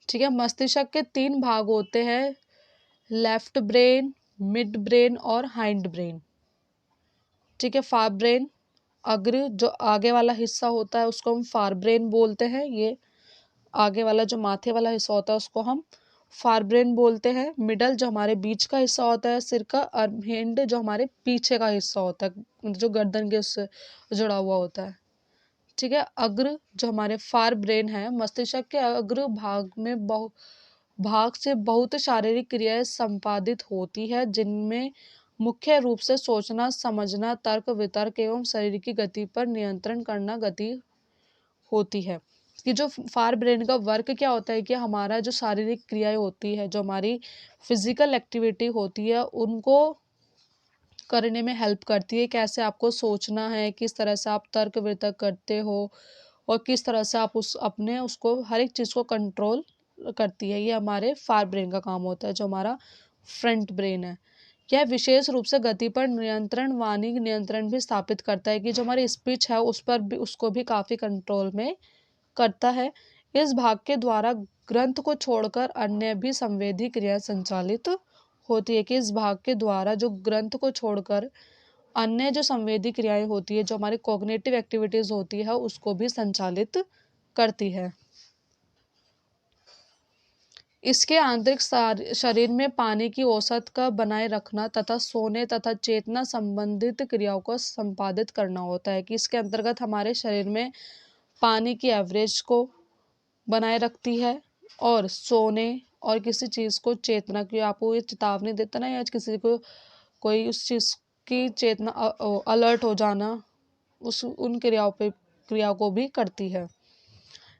ठीक है। मस्तिष्क के तीन भाग होते हैं, लेफ्ट ब्रेन, मिड ब्रेन और हाइंड ब्रेन। ठीक है। फार ब्रेन, अग्र जो आगे वाला हिस्सा होता है उसको हम फार ब्रेन बोलते हैं। ये आगे वाला जो माथे वाला हिस्सा होता है उसको हम फार ब्रेन बोलते हैं। मिडल जो हमारे बीच का हिस्सा होता है सिर का, और हिंड जो हमारे पीछे का हिस्सा होता है, जो गर्दन के उससे जुड़ा हुआ होता है। ठीक है। अग्र जो हमारे फार ब्रेन है, मस्तिष्क के अग्र भाग से बहुत शारीरिक क्रियाएं संपादित होती है, जिनमें मुख्य रूप से सोचना, समझना, तर्क वितर्क एवं शरीर की गति पर नियंत्रण करना गति होती है। कि जो फार ब्रेन का वर्क क्या होता है कि हमारा जो शारीरिक क्रियाएं होती है, जो हमारी फिजिकल एक्टिविटी होती है, उनको करने में हेल्प करती है। कैसे आपको सोचना है, किस तरह से आप तर्क वितर्क करते हो, और किस तरह से आप उसको हर एक चीज़ को कंट्रोल करती है। ये हमारे फार ब्रेन का काम होता है, जो हमारा फ्रंट ब्रेन है। यह विशेष रूप से गति पर नियंत्रण, वाणी नियंत्रण भी स्थापित करता है कि जो हमारी स्पीच है उस पर भी, उसको भी काफ़ी कंट्रोल में करता है। इस भाग के द्वारा ग्रंथ को छोड़कर अन्य भी संवेदी क्रिया संचालित होती है, कि इस भाग के द्वारा जो ग्रंथ को छोड़कर अन्य जो संवेदी क्रियाएं होती है, जो हमारी कॉग्निटिव एक्टिविटीज होती है, उसको भी संचालित करती है। इसके आंतरिक शरीर में पानी की औसत का बनाए रखना तथा सोने तथा चेतना संबंधित क्रियाओं को संपादित करना होता है, कि इसके अंतर्गत हमारे शरीर में पानी की एवरेज को बनाए रखती है, और सोने और किसी चीज़ को चेतना की, आपको ये चेतावनी देता ना, या किसी को कोई उस चीज़ की चेतना, अलर्ट हो जाना, उस उन क्रियाओं को भी करती है।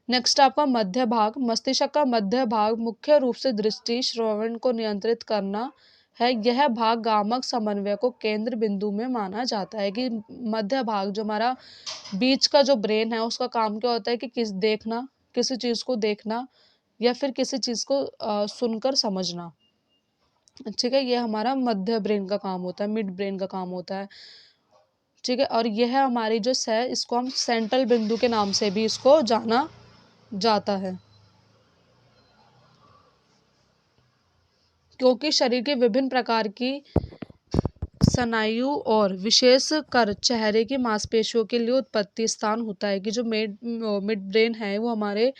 नेक्स्ट आपका मध्य भाग। मस्तिष्क का मध्य भाग मुख्य रूप से दृष्टि श्रवण को नियंत्रित करना है। यह भाग गामक समन्वय को केंद्र बिंदु में माना जाता है, कि मध्य भाग जो हमारा बीच का जो ब्रेन है, उसका काम क्या होता है कि किसी चीज़ को देखना, या फिर किसी चीज़ को सुनकर समझना। ठीक है, ये हमारा मध्य ब्रेन का काम होता है, मिड ब्रेन का काम होता है। ठीक है, और यह हमारी जो है, इसको हम सेंट्रल बिंदु के नाम से भी इसको जाना जाता है, क्योंकि शरीर के विभिन्न प्रकार की स्नायु और विशेष कर चेहरे की मांसपेशियों के लिए उत्पत्ति स्थान होता है, कि जो मिड ब्रेन है वो हमारे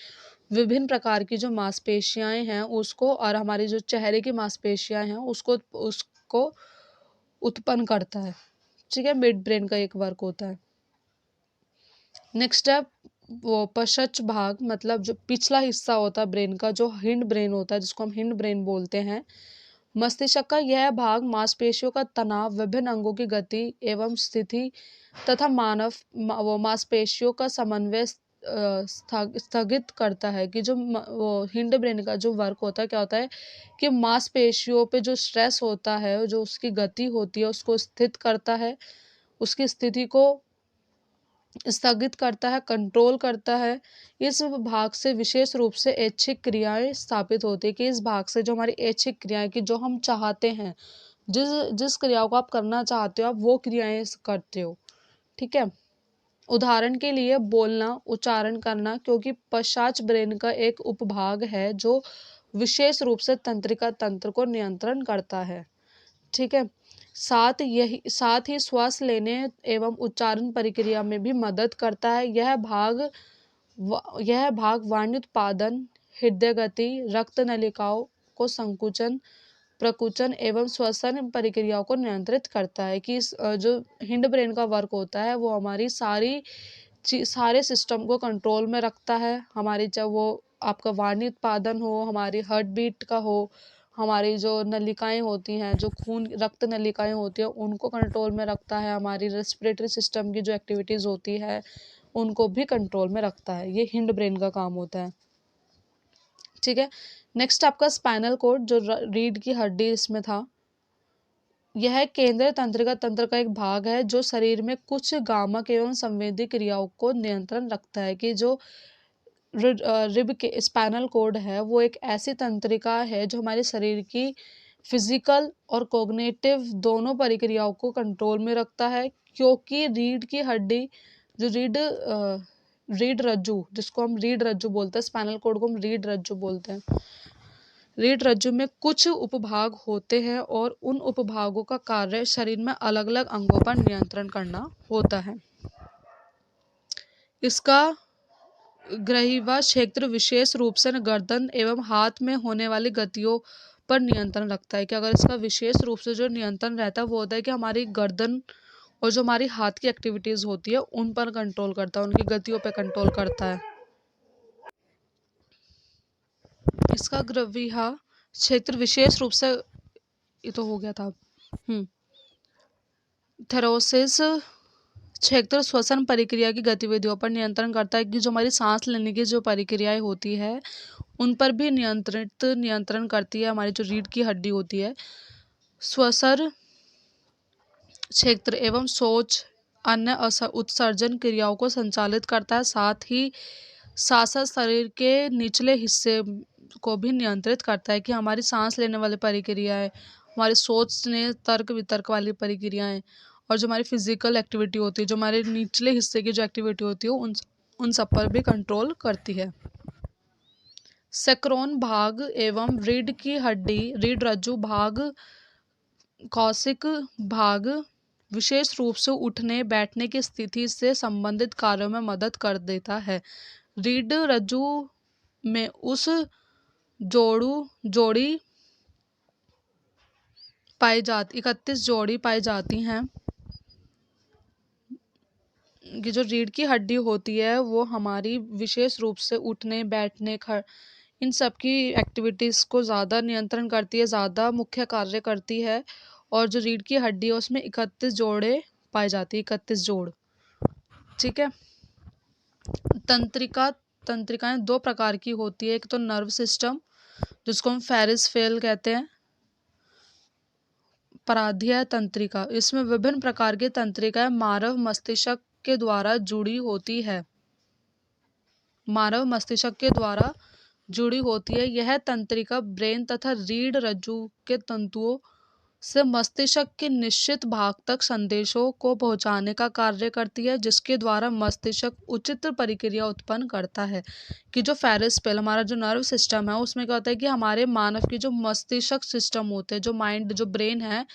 विभिन्न प्रकार की जो मांसपेशियां हैं उसको, और हमारी जो चेहरे की मांसपेशियां हैं उसको उसको उत्पन्न करता है। ठीक है, मिड ब्रेन का एक वर्क होता है। नेक्स्ट है वो पश्च भाग, मतलब जो पिछला हिस्सा होता है ब्रेन का, जो हिंड ब्रेन होता है, जिसको हम हिंड ब्रेन बोलते हैं। मस्तिष्क का यह भाग मांसपेशियों का तनाव, विभिन्न अंगों की गति एवं स्थिति तथा वो मांसपेशियों का समन्वय स्थगित करता है, कि जो वो हिंड ब्रेन का जो वर्क होता है, क्या होता है कि मांसपेशियों पे जो स्ट्रेस होता है, जो उसकी गति होती है, उसको स्थित करता है, उसकी स्थिति को स्थगित करता है, कंट्रोल करता है। इस भाग से विशेष रूप से ऐच्छिक क्रियाएं स्थापित होती है, कि इस भाग से जो हमारी ऐच्छिक क्रियाएं, कि जो हम चाहते हैं, जिस जिस क्रियाओं को आप करना चाहते हो, आप वो क्रियाएं करते हो। ठीक है, उदाहरण के लिए बोलना, उच्चारण करना, क्योंकि पश्चात ब्रेन का एक उपभाग है जो विशेष रूप से तंत्रिका तंत्र को नियंत्रण करता है। ठीक है, साथ ही श्वास लेने एवं उच्चारण प्रक्रिया में भी मदद करता है। यह भाग वाणी उत्पादन, हृदय गति, रक्त नलिकाओं को संकुचन, प्रकुचन एवं श्वसन प्रक्रियाओं को नियंत्रित करता है, कि जो हिंड ब्रेन का वर्क होता है वो हमारी सारे सिस्टम को कंट्रोल में रखता है। हमारी, चाहे वो आपका वाणी उत्पादन हो, हमारी हार्ट बीट का हो, हमारी जो नलिकाएं होती हैं, जो खून रक्त नलिकाएं होती हैं, उनको कंट्रोल में रखता है। हमारी रेस्पिरेटरी सिस्टम की जो एक्टिविटीज़ होती है उनको भी कंट्रोल में रखता है। ये हिंड ब्रेन का काम होता है। ठीक है, नेक्स्ट आपका स्पाइनल कोड, जो रीढ़ की हड्डी इसमें था। यह केंद्रीय तंत्रिका तंत्र का एक भाग है जो शरीर में कुछ गामक एवं संवेदी क्रियाओं को नियंत्रण रखता है, कि जो रिब के स्पाइनल कोड है वो एक ऐसी तंत्रिका है जो हमारे शरीर की फिजिकल और कॉग्निटिव दोनों प्रक्रियाओं को कंट्रोल में रखता है, क्योंकि रीढ़ की हड्डी, जो रीढ़ रज्जु, जिसको हम रीढ़ रज्जु बोलते हैं, स्पाइनल कोड को हम रीढ़ रज्जु बोलते हैं। रीढ़ रज्जु में कुछ उपभाग होते हैं, और उन उपभागों का कार्य शरीर में अलग अलग अंगों पर नियंत्रण करना होता है। इसका ग्रहीवा क्षेत्र विशेष रूप से गर्दन एवं हाथ में होने वाली गतियों पर नियंत्रण रखता है, कि अगर इसका विशेष रूप से जो नियंत्रण रहता है वो होता है कि हमारी गर्दन और जो हमारी हाथ की एक्टिविटीज होती है उन पर कंट्रोल करता है, उनकी गतियों पर कंट्रोल करता है। इसका ग्रहीवा क्षेत्र विशेष रूप से, ये तो हो गया था, थेरोसिस क्षेत्र श्वसन प्रक्रिया की गतिविधियों पर नियंत्रण करता है कि जो हमारी सांस लेने की जो प्रक्रियाएं होती है उन पर भी नियंत्रण करती है हमारी जो रीढ़ की हड्डी होती है। श्वसन क्षेत्र एवं सोच अन्य उत्सर्जन क्रियाओं को संचालित करता है, साथ ही सांस शरीर के निचले हिस्से को भी नियंत्रित करता है कि हमारी सांस लेने वाली प्रक्रियाएं, हमारी सोचने तर्क वितर्क वाली प्रक्रियाएं और जो हमारी फिजिकल एक्टिविटी होती है, जो हमारे निचले हिस्से की जो एक्टिविटी होती है उन सब पर भी कंट्रोल करती है। सैक्रोन भाग एवं रीढ़ की हड्डी, रीढ़ रज्जु भाग, कौशिक भाग विशेष रूप से उठने बैठने की स्थिति से संबंधित कार्यों में मदद कर देता है। रीढ़ रज्जु में उस जोड़ी पाई जाती 31 जोड़ी पाई जाती हैं कि जो रीढ़ की हड्डी होती है वो हमारी विशेष रूप से उठने बैठने इन सब की एक्टिविटीज़ को ज़्यादा नियंत्रण करती है, ज़्यादा मुख्य कार्य करती है। और जो रीढ़ की हड्डी है उसमें 31 जोड़े पाई जाती है, 31 जोड़। ठीक है। तंत्रिकाएं दो प्रकार की होती है, एक तो नर्व सिस्टम जिसको हम फेरिस फेल कहते हैं, पराधीय तंत्रिका, इसमें विभिन्न प्रकार की तंत्रिकाएं मानव मस्तिष्क के द्वारा जुड़ी होती है। मानव मस्तिष्क के द्वारा जुड़ी होती है। यह तंत्रिका ब्रेन तथा रीढ़ रज्जु के तंतुओं से मस्तिष्क के निश्चित भाग तक संदेशों को पहुंचाने का कार्य करती है, जिसके द्वारा मस्तिष्क उचित प्रक्रिया उत्पन्न करता है। कि जो फेरिस पेल हमारा जो नर्व सिस्टम है उसमें क्या होता है कि हमारे मानव की जो मस्तिष्क सिस्टम होते हैं, जो माइंड जो ब्रेन है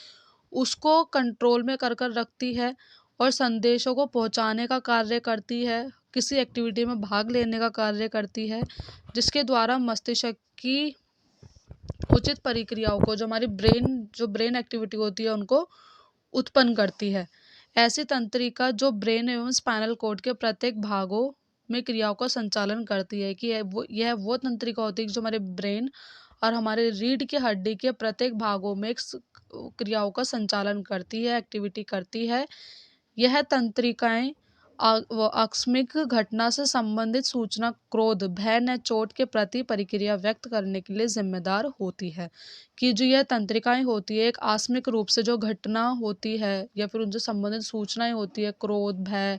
उसको कंट्रोल में कर रखती है और संदेशों को पहुंचाने का कार्य करती है, किसी एक्टिविटी में भाग लेने का कार्य करती है, जिसके द्वारा मस्तिष्क की उचित प्रक्रियाओं को जो हमारी ब्रेन एक्टिविटी होती है उनको उत्पन्न करती है। ऐसी तंत्रिका जो ब्रेन एवं स्पाइनल कॉर्ड के प्रत्येक भागों में क्रियाओं का संचालन करती है कि यह वो तंत्रिका होती है जो हमारे ब्रेन और हमारे रीढ़ की हड्डी के प्रत्येक भागों में क्रियाओं का संचालन करती है, एक्टिविटी करती है। यह तंत्रिकाएं आकस्मिक घटना से संबंधित सूचना, क्रोध, भय न चोट के प्रति प्रतिक्रिया व्यक्त करने के लिए जिम्मेदार होती है। कि जो यह तंत्रिकाएं होती है एक आकस्मिक रूप से जो घटना होती है या फिर उनसे संबंधित सूचनाएं होती है, क्रोध, भय,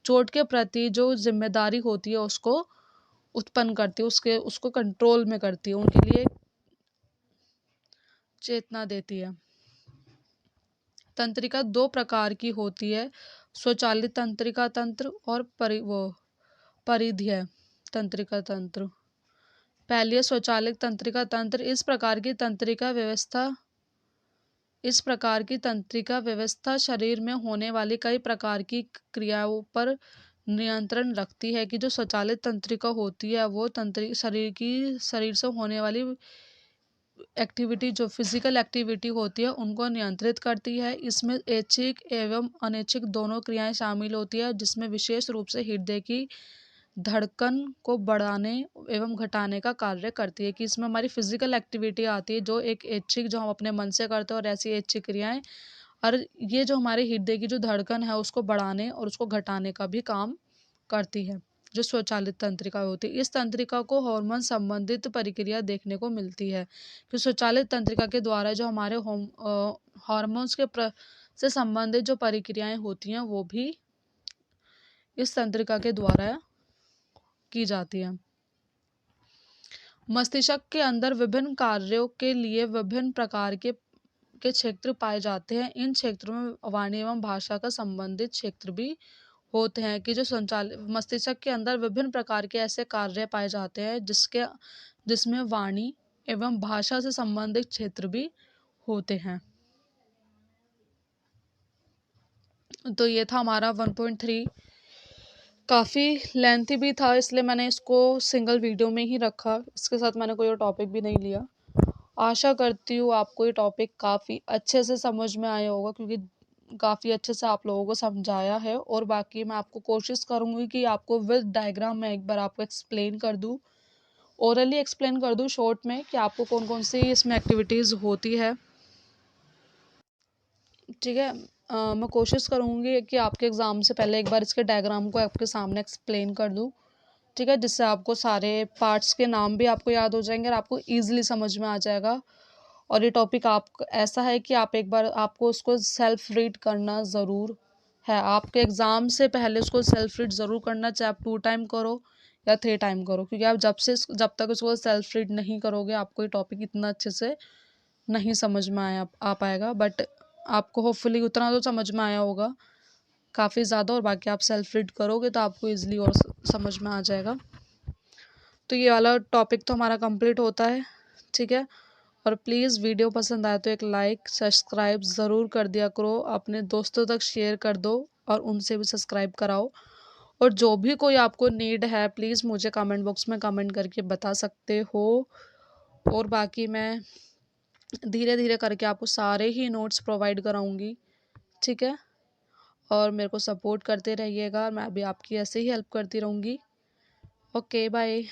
चोट के प्रति जो जिम्मेदारी होती है उसको उत्पन्न करती है, उसको कंट्रोल में करती है, उनके लिए चेतना देती है। तंत्रिका दो प्रकार की होती है, स्वचालित तंत्रिका तंत्र और परिधीय तंत्रिका तंत्र। पहली है स्वचालित तंत्रिका तंत्र। इस प्रकार की तंत्रिका व्यवस्था शरीर में होने वाली कई प्रकार की क्रियाओं पर नियंत्रण रखती है। कि जो स्वचालित तंत्रिका होती है वो शरीर से होने वाली एक्टिविटी, जो फिजिकल एक्टिविटी होती है उनको नियंत्रित करती है। इसमें ऐच्छिक एवं अनैच्छिक दोनों क्रियाएं शामिल होती है, जिसमें विशेष रूप से हृदय की धड़कन को बढ़ाने एवं घटाने का कार्य करती है। कि इसमें हमारी फिजिकल एक्टिविटी आती है जो एक ऐच्छिक, जो हम अपने मन से करते हैं, और ऐसी ऐच्छिक क्रियाएं, और ये जो हमारे हृदय की जो धड़कन है उसको बढ़ाने और उसको घटाने का भी काम करती है, जो स्वचालित तंत्रिका होती है। इस तंत्रिका को हार्मोन संबंधित प्रक्रिया देखने को मिलती है। कि स्वचालित तंत्रिका के द्वारा जो हमारे हार्मोन्स से संबंधित जो प्रक्रियाएं होती हैं वो भी इस तंत्रिका के द्वारा की जाती है। मस्तिष्क के अंदर विभिन्न कार्यों के लिए विभिन्न प्रकार के क्षेत्र पाए जाते हैं। इन क्षेत्रों में वाणी एवं भाषा का संबंधित क्षेत्र भी होते हैं। कि जो मस्तिष्क के अंदर विभिन्न प्रकार के ऐसे कार्य पाए जाते हैं जिसमें वाणी एवं भाषा से संबंधित क्षेत्र भी होते हैं। तो ये था हमारा 1.3, काफ़ी लेंथी भी था इसलिए मैंने इसको सिंगल वीडियो में ही रखा, इसके साथ मैंने कोई और टॉपिक भी नहीं लिया। आशा करती हूँ आपको ये टॉपिक काफ़ी अच्छे से समझ में आया होगा, क्योंकि काफ़ी अच्छे से आप लोगों को समझाया है। और बाकी मैं आपको कोशिश करूँगी कि आपको विद डायग्राम में एक बार आपको एक्सप्लेन कर दूँ, ओरली एक्सप्लेन कर दूँ शॉर्ट में, कि आपको कौन कौन सी इसमें एक्टिविटीज़ होती है। ठीक है। मैं कोशिश करूँगी कि आपके एग्ज़ाम से पहले एक बार इसके डायग्राम को आपके सामने एक्सप्लेन कर दूँ, ठीक है? जिससे आपको सारे पार्ट्स के नाम भी आपको याद हो जाएँगे और आपको ईज़िली समझ में आ जाएगा। और ये टॉपिक आप ऐसा है कि आप एक बार आपको उसको सेल्फ रीड करना ज़रूर है। आपके एग्ज़ाम से पहले उसको सेल्फ रीड ज़रूर करना, चाहे आप 2 टाइम करो या 3 टाइम करो, क्योंकि आप जब तक उसको सेल्फ रीड नहीं करोगे, आपको ये टॉपिक इतना अच्छे से नहीं समझ में आ पाएगा। बट आपको होपफुली उतना तो समझ में आया होगा काफ़ी ज़्यादा, और बाकी आप सेल्फ रीड करोगे तो आपको ईज़िली और समझ में आ जाएगा। तो ये वाला टॉपिक तो हमारा कंप्लीट होता है, ठीक है? और प्लीज़ वीडियो पसंद आए तो एक लाइक सब्सक्राइब ज़रूर कर दिया करो, अपने दोस्तों तक शेयर कर दो और उनसे भी सब्सक्राइब कराओ। और जो भी कोई आपको नीड है प्लीज़ मुझे कमेंट बॉक्स में कमेंट करके बता सकते हो। और बाकी मैं धीरे धीरे करके आपको सारे ही नोट्स प्रोवाइड कराऊंगी, ठीक है? और मेरे को सपोर्ट करते रहिएगा, मैं भी आपकी ऐसे ही हेल्प करती रहूँगी। Okay bye.